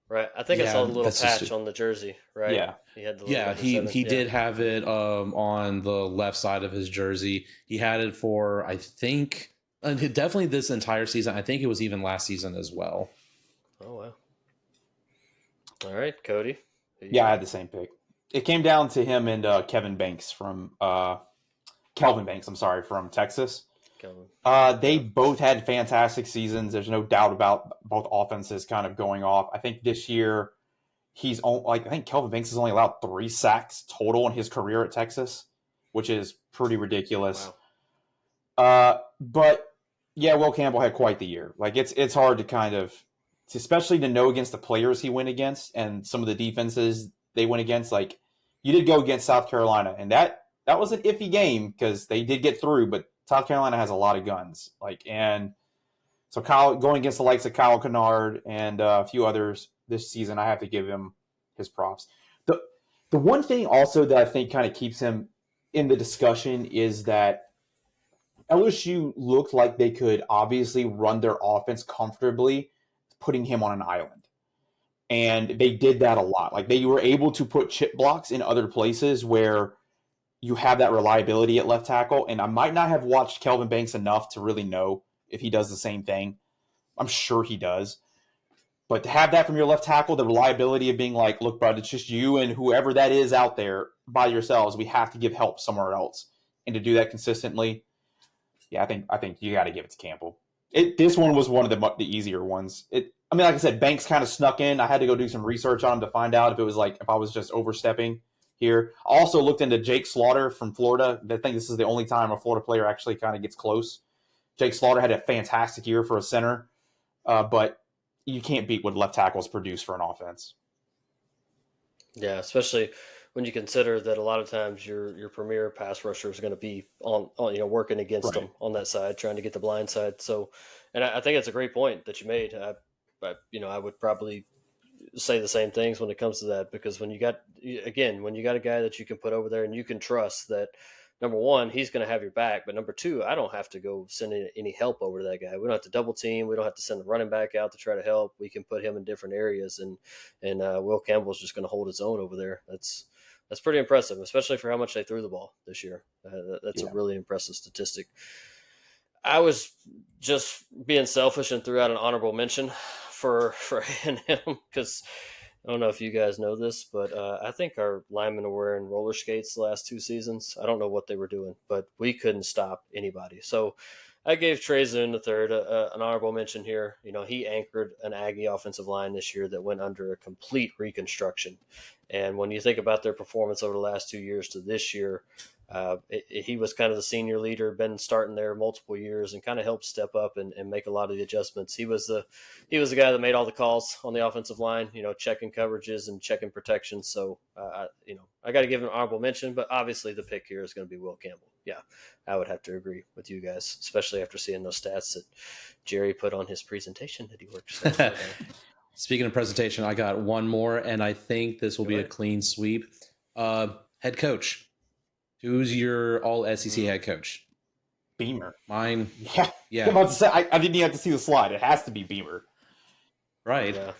right. I think I saw the little patch on the jersey. Right. Yeah, he had the he did have it on the left side of his jersey. He had it for, I think, definitely this entire season. I think it was even last season as well. Oh wow! All right, Cody. Yeah, I had the same pick. It came down to him and Kelvin Banks, from Texas. They both had fantastic seasons. There's no doubt about both offenses kind of going off. I think this year I think Kelvin Banks has only allowed 3 sacks total in his career at Texas, which is pretty ridiculous. Wow. But yeah, Will Campbell had quite the year. Like it's hard to kind of, especially to know against the players he went against and some of the defenses they went against. Like, you did go against South Carolina, and that was an iffy game because they did get through, but South Carolina has a lot of guns. And so going against the likes of Kyle Kennard and a few others this season, I have to give him his props. The one thing also that I think kind of keeps him in the discussion is that LSU looked like they could obviously run their offense comfortably, putting him on an island. And they did that a lot. Like, they were able to put chip blocks in other places where you have that reliability at left tackle. And I might not have watched Kelvin Banks enough to really know if he does the same thing. I'm sure he does. But to have that from your left tackle, the reliability of being like, look, bud, it's just you and whoever that is out there by yourselves. We have to give help somewhere else. And to do that consistently, yeah, I think you got to give it to Campbell. This one was one of the easier ones. Like I said, Banks kind of snuck in. I had to go do some research on him to find out if I was just overstepping here. I also looked into Jake Slaughter from Florida. I think this is the only time a Florida player actually kind of gets close. Jake Slaughter had a fantastic year for a center, but you can't beat what left tackles produce for an offense. Yeah, especially when you consider that a lot of times your premier pass rusher is going to be on working against them on that side, trying to get the blind side. So, and I think it's a great point that you made. I would probably say the same things when it comes to that, because when you got a guy that you can put over there and you can trust that, number one, he's going to have your back, but number two, I don't have to go send any help over to that guy. We don't have to double team. We don't have to send the running back out to try to help. We can put him in different areas, and Will Campbell's just going to hold his own over there. That's pretty impressive, especially for how much they threw the ball this year. That's a really impressive statistic. I was just being selfish and threw out an honorable mention for A&M because I don't know if you guys know this, but I think our linemen were wearing roller skates the last 2 seasons. I don't know what they were doing, but we couldn't stop anybody. So I gave Trey Zune III an honorable mention here. He anchored an Aggie offensive line this year that went under a complete reconstruction. And when you think about their performance over the last 2 years to this year, he was kind of the senior leader, been starting there multiple years, and kind of helped step up and make a lot of the adjustments. He was the guy that made all the calls on the offensive line, checking coverages and checking protections. So, I got to give him an honorable mention, but obviously the pick here is going to be Will Campbell. Yeah, I would have to agree with you guys, especially after seeing those stats that Jerry put on his presentation that he worked. Speaking of presentation, I got one more, and I think this will be a clean sweep. Head coach. Who's your all SEC head coach? Beamer. Mine. Yeah. I'm about to say, I didn't even have to see the slide. It has to be Beamer. Right. Yeah.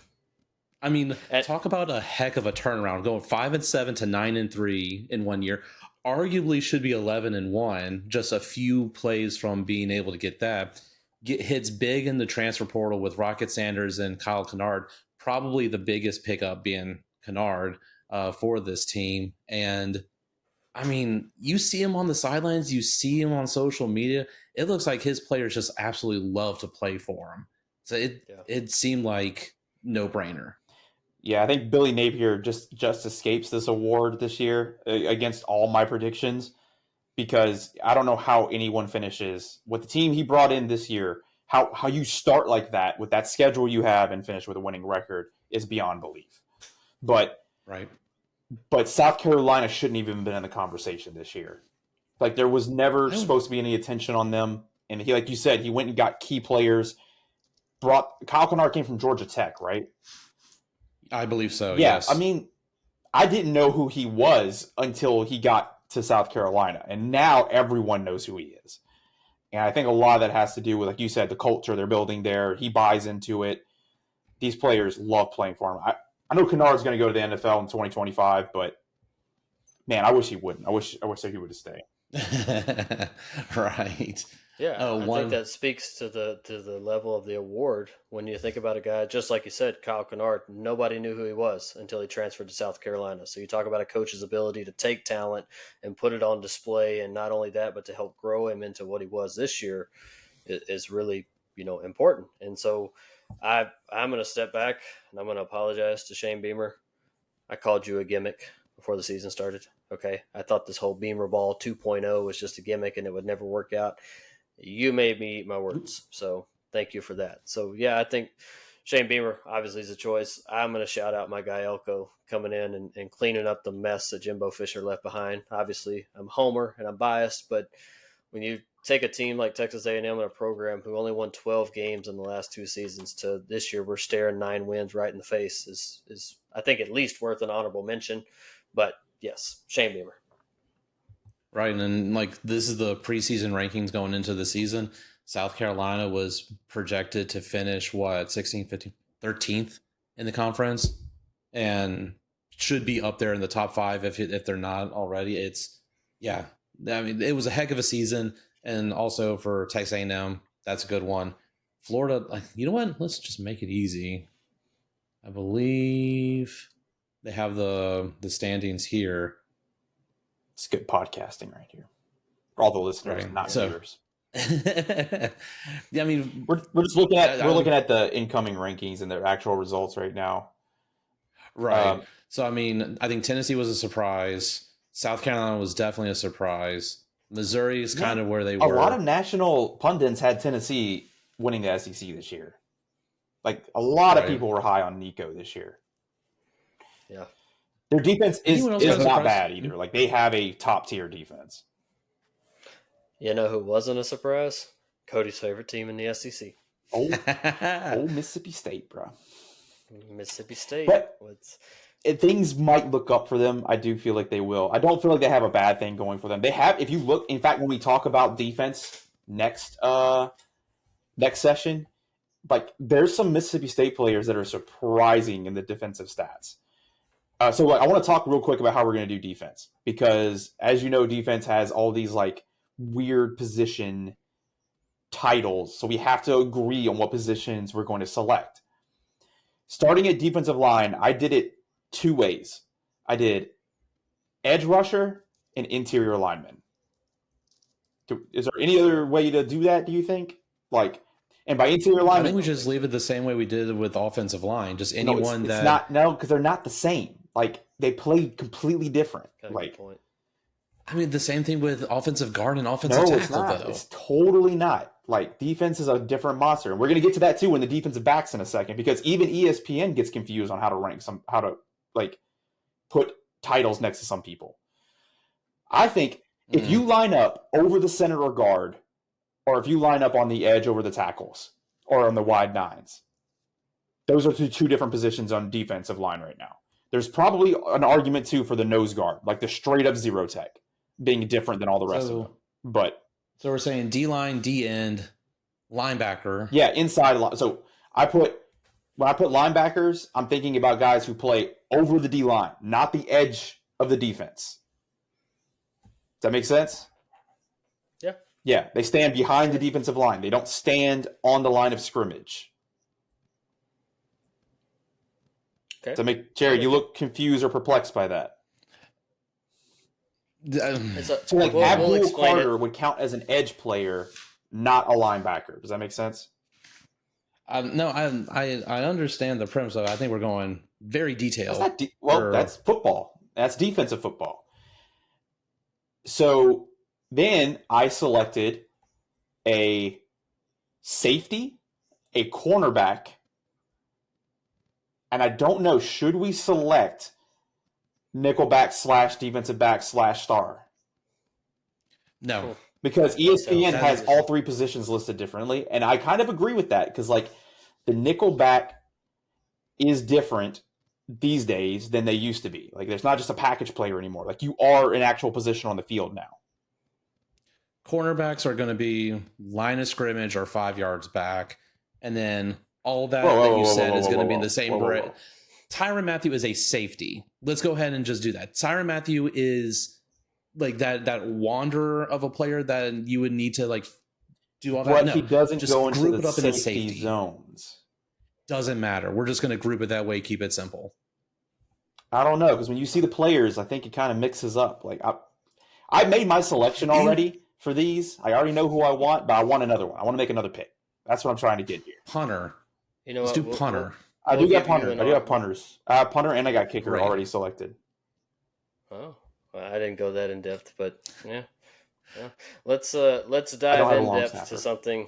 I mean, talk about a heck of a turnaround, going 5-7 to 9-3 in 1 year. arguably should be 11-1, just a few plays from being able to get that. Hits big in the transfer portal with Rocket Sanders and Kyle Kennard, probably the biggest pickup being Kennard for this team. And I mean, you see him on the sidelines, you see him on social media. It looks like his players just absolutely love to play for him. So it seemed like no brainer. Yeah, I think Billy Napier just escapes this award this year against all my predictions, because I don't know how anyone finishes with the team he brought in this year. How you start like that with that schedule you have and finish with a winning record is beyond belief. But South Carolina shouldn't even have been in the conversation this year. Like, there was never supposed to be any attention on them. And he, like you said, he went and got key players. Kyle Kennard came from Georgia Tech, right? I believe so, yeah, yes. I mean, I didn't know who he was until he got to South Carolina. And now everyone knows who he is. And I think a lot of that has to do with, like you said, the culture they're building there. He buys into it. These players love playing for him. I know Kennard's going to go to the NFL in 2025, but man, I wish he wouldn't. I wish that he would have stayed. Right. Yeah, I think that speaks to the level of the award. When you think about a guy, just like you said, Kyle Kennard, nobody knew who he was until he transferred to South Carolina. So you talk about a coach's ability to take talent and put it on display, and not only that, but to help grow him into what he was this year is really, important. And so I'm going to step back and I'm going to apologize to Shane Beamer. I called you a gimmick before the season started. Okay, I thought this whole Beamer Ball 2.0 was just a gimmick and it would never work out. You made me eat my words, so thank you for that. So, yeah, I think Shane Beamer obviously is a choice. I'm going to shout out my guy Elko coming in and cleaning up the mess that Jimbo Fisher left behind. Obviously, I'm a homer and I'm biased, but when you take a team like Texas A&M and a program who only won 12 games in the last 2 seasons to this year, we're staring 9 wins right in the face is I think at least worth an honorable mention. But, yes, Shane Beamer. Right, and like this is the preseason rankings going into the season. South Carolina was projected to finish 16, 15, 13th in the conference, and should be up there in the top 5 if they're not already. I mean, it was a heck of a season, and also for Texas A&M, that's a good one. Florida, like, you know what? Let's just make it easy. I believe they have the standings here. It's good podcasting right here for all the listeners, not viewers. Yeah, I mean, we're just looking at looking at the incoming rankings and their actual results right now. Right. So I mean, I think Tennessee was a surprise. South Carolina was definitely a surprise. Missouri is kind of where they were. A lot of national pundits had Tennessee winning the SEC this year. Like, a lot of people were high on Nico this year. Yeah. Their defense is not bad either. Like, they have a top-tier defense. You know who wasn't a surprise? Cody's favorite team in the SEC. Old Mississippi State, bro. Mississippi State. But things might look up for them. I do feel like they will. I don't feel like they have a bad thing going for them. They have, if you look, in fact, when we talk about defense next session, like, there's some Mississippi State players that are surprising in the defensive stats. So I want to talk real quick about how we're going to do defense, because as you know, defense has all these like weird position titles. So we have to agree on what positions we're going to select. Starting at defensive line, I did it 2 ways. I did edge rusher and interior lineman. Is there any other way to do that, do you think? Like, and by interior lineman, I think we just leave it the same way we did with offensive line. Just anyone because they're not the same. Like, they play completely different. Like, point. I mean, the same thing with offensive guard and offensive tackle, it's not. though. It's totally not. Like, defense is a different monster. And we're going to get to that, too, in the defensive backs in a second, because even ESPN gets confused on how to put titles next to some people. I think if you line up over the center or guard, or if you line up on the edge over the tackles, or on the wide nines, those are two different positions on defensive line right now. There's probably an argument, too, for the nose guard, like the straight-up zero tech, being different than all the rest of them. So we're saying D-line, D-end, linebacker. Yeah, inside line. So when I put linebackers, I'm thinking about guys who play over the D-line, not the edge of the defense. that make sense? Yeah. Yeah, they stand behind the defensive line. They don't stand on the line of scrimmage. Okay. To make Jerry, you look confused or perplexed by that. So like we'll Abdul explain Carter it. would count as an edge player, not a linebacker. Does that make sense? No, I understand the premise of it. I think we're going very detailed. That's football. That's defensive football. So then I selected a safety, a cornerback, and I don't know, should we select nickelback / defensive back / star? No. Because ESPN has sounds all three positions listed differently, and I kind of agree with that because, like, the nickelback is different these days than they used to be. Like, there's not just a package player anymore. Like, you are an actual position on the field now. Cornerbacks are going to be line of scrimmage or 5 yards back, and then all that you said is going to be in the same. Tyrann Mathieu is a safety. Let's go ahead and just do that. Tyrann Mathieu is like that wanderer of a player that you would need to like do all that. But no, he doesn't just go into group the it up in safety zones. Doesn't matter. We're just going to group it that way. Keep it simple. I don't know, because when you see the players, I think it kind of mixes up. Like I made my selection already for these. I already know who I want, but I want another one. I want to make another pick. That's what I'm trying to get here. Punter. You know, let's do punter. I do have punters. I do have punters. I have punter and I got kicker already selected. Oh, well, I didn't go that in depth, but yeah. Let's dive in depth to something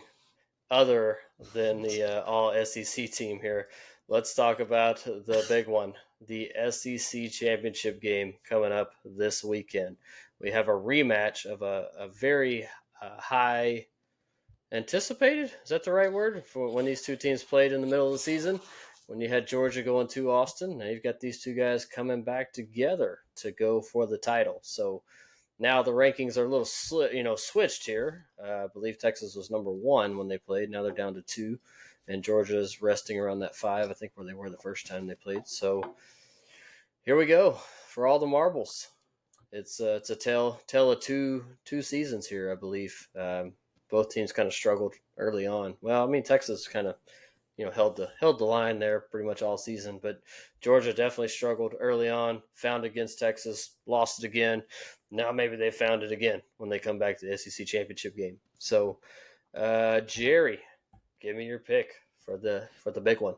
other than the all SEC team here. Let's talk about the big one, the SEC championship game coming up this weekend. We have a rematch of a very high anticipated, is that the right word, for when these two teams played in the middle of the season, when you had Georgia going to Austin. Now you've got these two guys coming back together to go for the title. So now the rankings are a little switched here. I believe Texas was number 1 when they played. Now they're down to 2, and Georgia's resting around that 5, I think, where they were the first time they played. So here we go for all the marbles. It's a tale of two seasons here, I believe. Both teams kind of struggled early on. Well, I mean, Texas kind of, held the line there pretty much all season, but Georgia definitely struggled early on, found against Texas, lost it again. Now maybe they found it again when they come back to the SEC championship game. So, Jerry, give me your pick for the big one.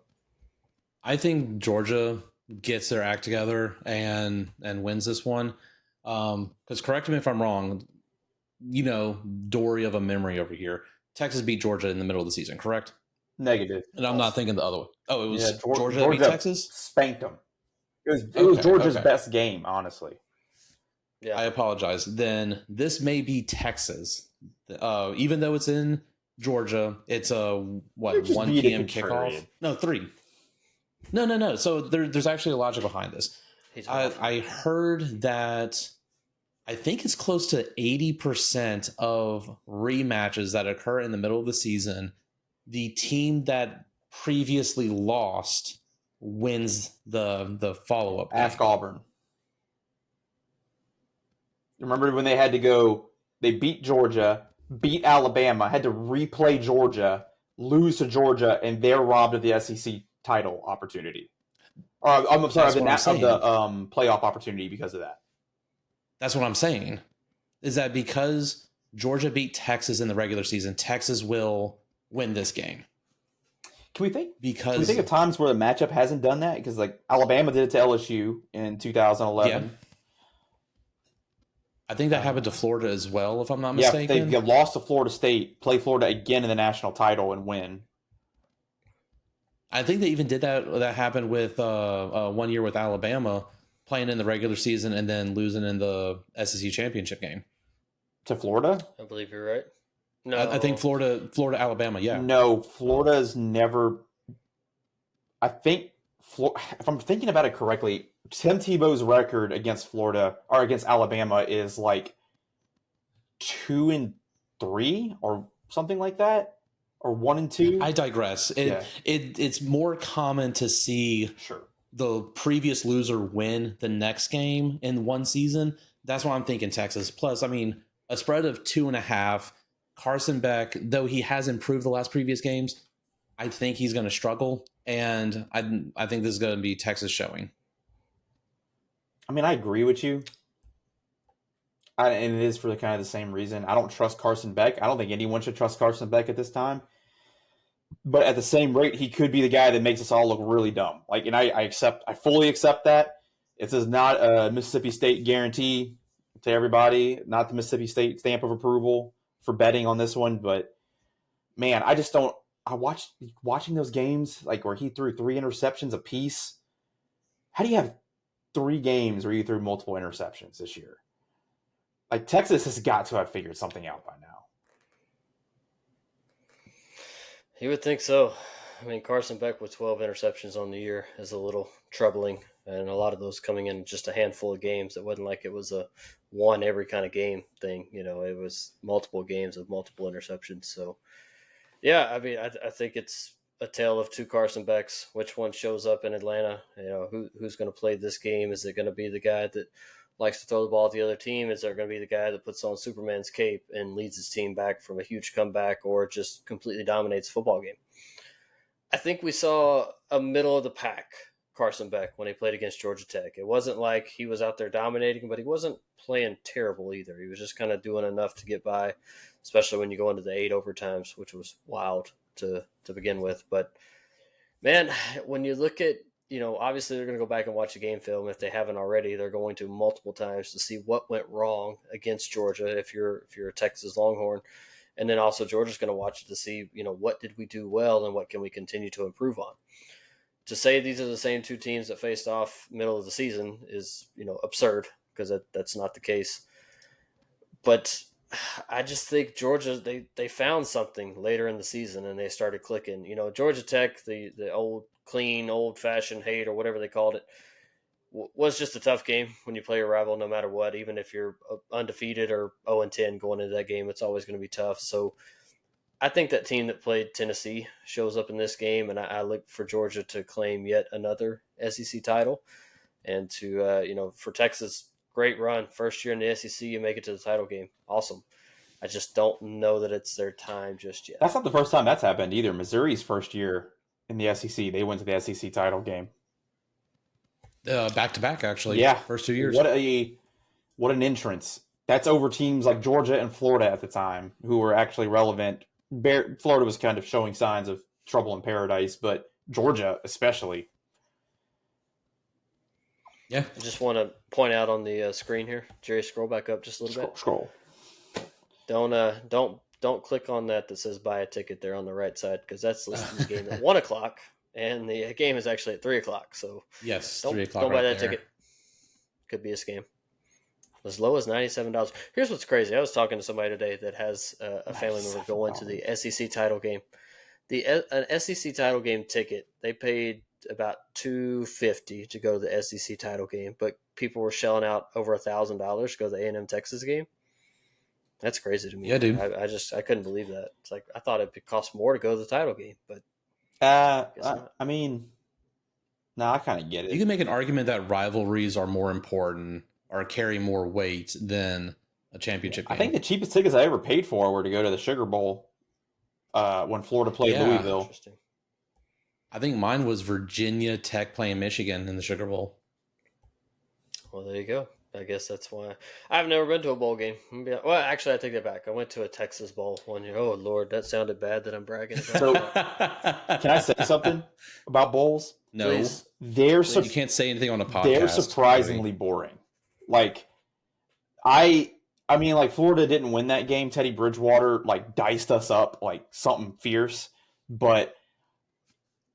I think Georgia gets their act together and wins this one. Because correct me if I'm wrong, Dory of a memory over here. Texas beat Georgia in the middle of the season, correct? Negative. And I'm not thinking the other way. Oh, it was Georgia that beat Texas? Spanked them. It was Georgia's best game, honestly. Yeah. I apologize. Then this may be Texas. Even though it's in Georgia, it's a 1 p.m. kickoff? No, 3. No. So there's actually a logic behind this. I heard that I think it's close to 80% of rematches that occur in the middle of the season, the team that previously lost wins the follow-up game. Ask Auburn. Remember when they had to go, they beat Georgia, beat Alabama, had to replay Georgia, lose to Georgia, and they're robbed of the SEC title opportunity. I'm sorry, of the playoff opportunity because of that. That's what I'm saying. Is that because Georgia beat Texas in the regular season, Texas will win this game. Can we think of times where the matchup hasn't done that? Because like Alabama did it to LSU in 2011. Yeah. I think that happened to Florida as well, if I'm not mistaken. They lost to Florida State, play Florida again in the national title, and win. I think they even did that. That happened with 1 year with Alabama, playing in the regular season and then losing in the SEC championship game. To Florida? I believe you're right. No, I think Florida, Alabama, yeah. No, Florida's never. I think, if I'm thinking about it correctly, Tim Tebow's record against Florida or against Alabama is like 2-3 or something like that, or 1-2. I digress. It's more common to see the previous loser win the next game in one season That's why I'm thinking Texas. Plus, I mean, a spread of 2.5. Carson Beck, though he has improved the last previous games, I think he's going to struggle, and I think this is going to be Texas showing. I mean, I agree with you. And it is for the kind of the same reason. I don't trust Carson Beck. I don't think anyone should trust Carson Beck at this time. But at the same rate, he could be the guy that makes us all look really dumb. Like, and I fully accept that. This is not a Mississippi State guarantee to everybody, not the Mississippi State stamp of approval for betting on this one. But man, I just don't. I watching those games like where he threw 3 interceptions apiece. How do you have 3 games where you threw multiple interceptions this year? Like, Texas has got to have figured something out by now. You would think so. I mean, Carson Beck with 12 interceptions on the year is a little troubling, and a lot of those coming in just a handful of games. It wasn't like it was a one every kind of game thing. You know, it was multiple games of multiple interceptions. So, yeah, I mean, I think it's a tale of two Carson Becks. Which one shows up in Atlanta? You know, who's going to play this game? Is it going to be the guy that likes to throw the ball at the other team? Is there going to be the guy that puts on Superman's cape and leads his team back from a huge comeback or just completely dominates the football game? I think we saw a middle of the pack Carson Beck when he played against Georgia Tech. It wasn't like he was out there dominating, but he wasn't playing terrible either. He was just kind of doing enough to get by, especially when you go into the 8 overtimes, which was wild to begin with. But man, when you look at, you know, obviously they're going to go back and watch the game film. If they haven't already, they're going to multiple times to see what went wrong against Georgia if you're a Texas Longhorn. And then also Georgia's going to watch it to see, you know, what did we do well and what can we continue to improve on. To say these are the same two teams that faced off middle of the season is, you know, absurd because that's not the case. But I just think Georgia, they found something later in the season and they started clicking. You know, Georgia Tech, the old clean, old-fashioned hate or whatever they called it, was just a tough game when you play your rival no matter what. Even if you're undefeated or 0-10 going into that game, it's always going to be tough. So I think that team that played Tennessee shows up in this game, and I look for Georgia to claim yet another SEC title. And to, you know, for Texas, great run. First year in the SEC, you make it to the title game. Awesome. I just don't know that it's their time just yet. That's not the first time that's happened either. Missouri's first year in the SEC, they went to the SEC title game. Back to back, actually. Yeah. First 2 years. What an entrance. That's over teams like Georgia and Florida at the time, who were actually relevant. Florida was kind of showing signs of trouble in paradise, but Georgia especially. Yeah. I just want to point out on the screen here, Jerry, scroll back up just a little bit. Scroll. Don't click on that says buy a ticket there on the right side because that's listing the game at 1:00 and the game is actually at 3:00. So yes, don't 3:00. Don't buy right that there. ticket. Could be a scam. As low as $97. Here's what's crazy. I was talking to somebody today that has a family member going to the SEC title game. An SEC title game ticket, they paid about $250 to go to the SEC title game, but people were shelling out over $1,000 to go to the A&M Texas game. That's crazy to me. Yeah, dude. I couldn't believe that. It's like I thought it'd cost more to go to the title game, but I mean, no, I kind of get it. You can make an argument that rivalries are more important or carry more weight than a championship game. I think the cheapest tickets I ever paid for were to go to the Sugar Bowl when Florida played Louisville. Interesting. I think mine was Virginia Tech playing Michigan in the Sugar Bowl. Well, there you go. I guess that's why I've never been to a bowl game. Well, actually, I take that back. I went to a Texas bowl one year. Oh Lord, that sounded bad that I'm bragging about. So, can I say something about bowls? No, Please. You can't say anything on a podcast. They're surprisingly boring. Like, I mean, like Florida didn't win that game. Teddy Bridgewater like diced us up like something fierce, but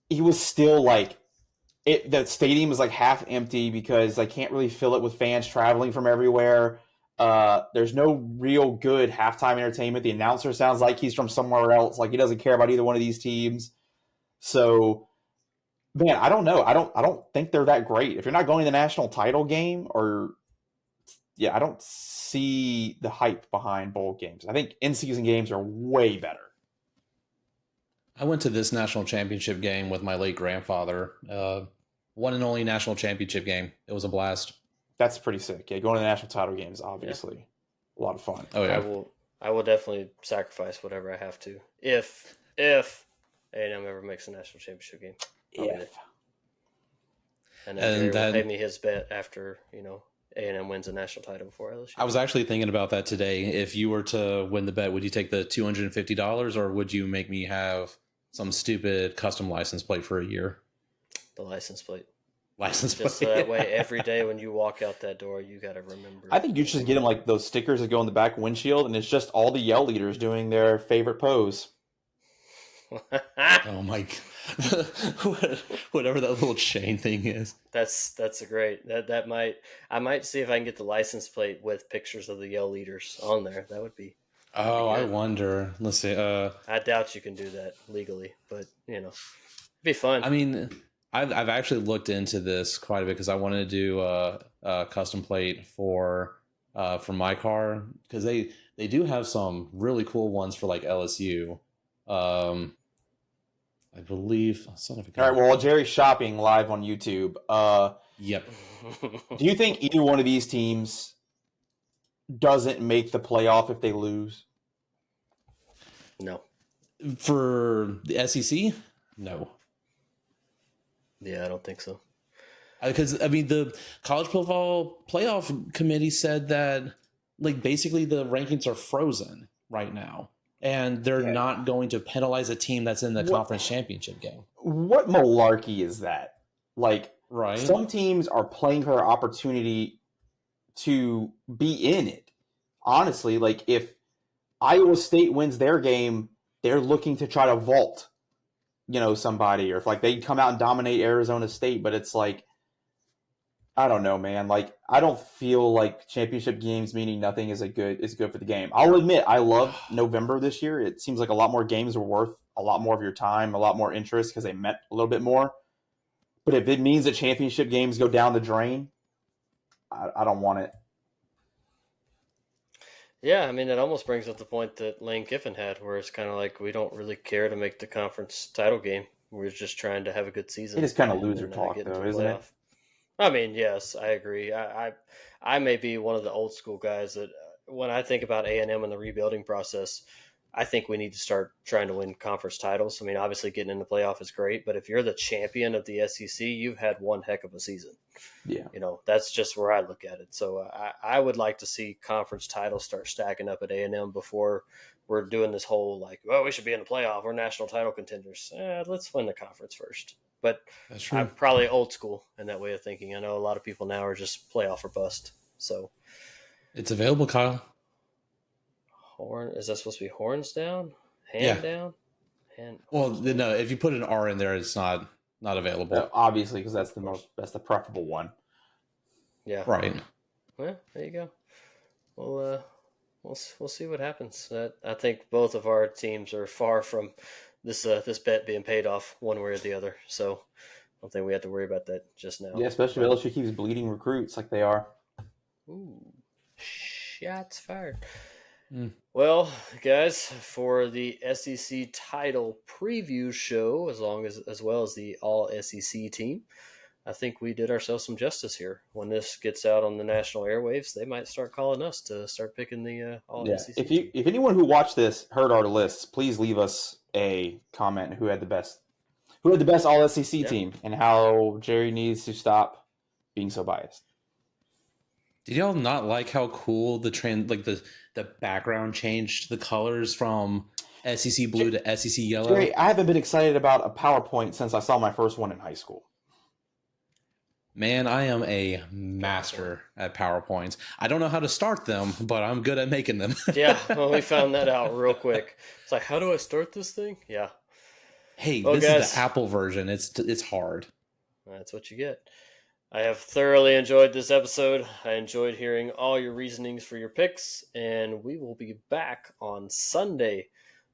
he was still like. The stadium is like half empty because I can't really fill it with fans traveling from everywhere. There's no real good halftime entertainment. The announcer sounds like he's from somewhere else. Like he doesn't care about either one of these teams. So, man, I don't know. I don't think they're that great. If you're not going to the national title game, I don't see the hype behind bowl games. I think in-season games are way better. I went to this national championship game with my late grandfather. One and only national championship game. It was a blast. That's pretty sick. Yeah, going to the national title game is obviously a lot of fun. Oh yeah. I will definitely sacrifice whatever I have to if A&M ever makes a national championship game. I'll be there. And then Jerry will pay me his bet after A&M wins a national title before LSU. I was actually thinking about that today. If you were to win the bet, would you take the $250 or would you make me have some stupid custom license plate for a year? The license plate. Just so that way, every day when you walk out that door, you got to remember. I think you should just get them like those stickers that go on the back windshield, and it's just all the yell leaders doing their favorite pose. Oh my God. Whatever that little chain thing is. That's a great I might see if I can get the license plate with pictures of the yell leaders on there. That would be. Oh, I wonder. Let's see. I doubt you can do that legally, but it'd be fun. I mean, I've actually looked into this quite a bit because I wanted to do a custom plate for my car because they do have some really cool ones for like LSU. I believe. Son of a All right. Well, while Jerry's shopping live on YouTube, yep. Do you think either one of these teams doesn't make the playoff if they lose? No. For the SEC, no. Yeah, I don't think so. Because I mean, the college football playoff committee said that like basically the rankings are frozen right now. And they're not going to penalize a team that's in the conference championship game. What malarkey is that? Like, right? Some teams are playing for their opportunity to be in it. Honestly, like if Iowa State wins their game, they're looking to try to vault, somebody, or if like they come out and dominate Arizona State, but it's like, I don't know, man. Like, I don't feel like championship games meaning nothing is good for the game. I'll admit, I love November this year. It seems like a lot more games are worth a lot more of your time, a lot more interest because they meant a little bit more. But if it means that championship games go down the drain, I don't want it. Yeah, I mean, it almost brings up the point that Lane Kiffin had, where it's kind of like we don't really care to make the conference title game. We're just trying to have a good season. It is kind of loser talk, though, isn't it? I mean, yes, I agree. I may be one of the old school guys that when I think about A&M and the rebuilding process, I think we need to start trying to win conference titles. I mean, obviously getting in the playoff is great, but if you're the champion of the SEC, you've had one heck of a season. Yeah. That's just where I look at it. So I would like to see conference titles start stacking up at A&M before we're doing this whole like, well, we should be in the playoff. We're national title contenders. Let's win the conference first. But I'm probably old school in that way of thinking. I know a lot of people now are just playoff or bust. So it's available, Kyle. Is that supposed to be horns down? Hand down? Well, no. If you put an R in there, it's not available. Obviously, because that's the preferable one. Yeah. Right. Well, there you go. Well, we'll see what happens. I think both of our teams are far from this bet being paid off one way or the other. So I don't think we have to worry about that just now. Yeah, especially if LSU keeps bleeding recruits like they are. Ooh, shots fired. Well, guys, for the SEC title preview show, as well as the all SEC team, I think we did ourselves some justice here. When this gets out on the national airwaves, they might start calling us to start picking the all SEC. If anyone who watched this heard our lists, please leave us a comment who had the best all SEC team and how Jerry needs to stop being so biased. Did y'all not like how cool the background changed the colors from SEC blue to SEC yellow? Jerry, I haven't been excited about a PowerPoint since I saw my first one in high school. Man, I am a master at PowerPoints. I don't know how to start them, but I'm good at making them. Yeah, well, we found that out real quick. It's like, how do I start this thing? Yeah. Hey, this is the Apple version. It's hard. That's what you get. I have thoroughly enjoyed this episode. I enjoyed hearing all your reasonings for your picks, and we will be back on Sunday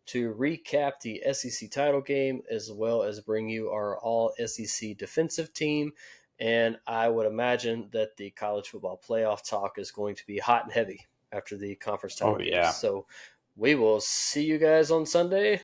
to recap the SEC title game as well as bring you our all SEC defensive team. And I would imagine that the college football playoff talk is going to be hot and heavy after the conference title game. So we will see you guys on Sunday.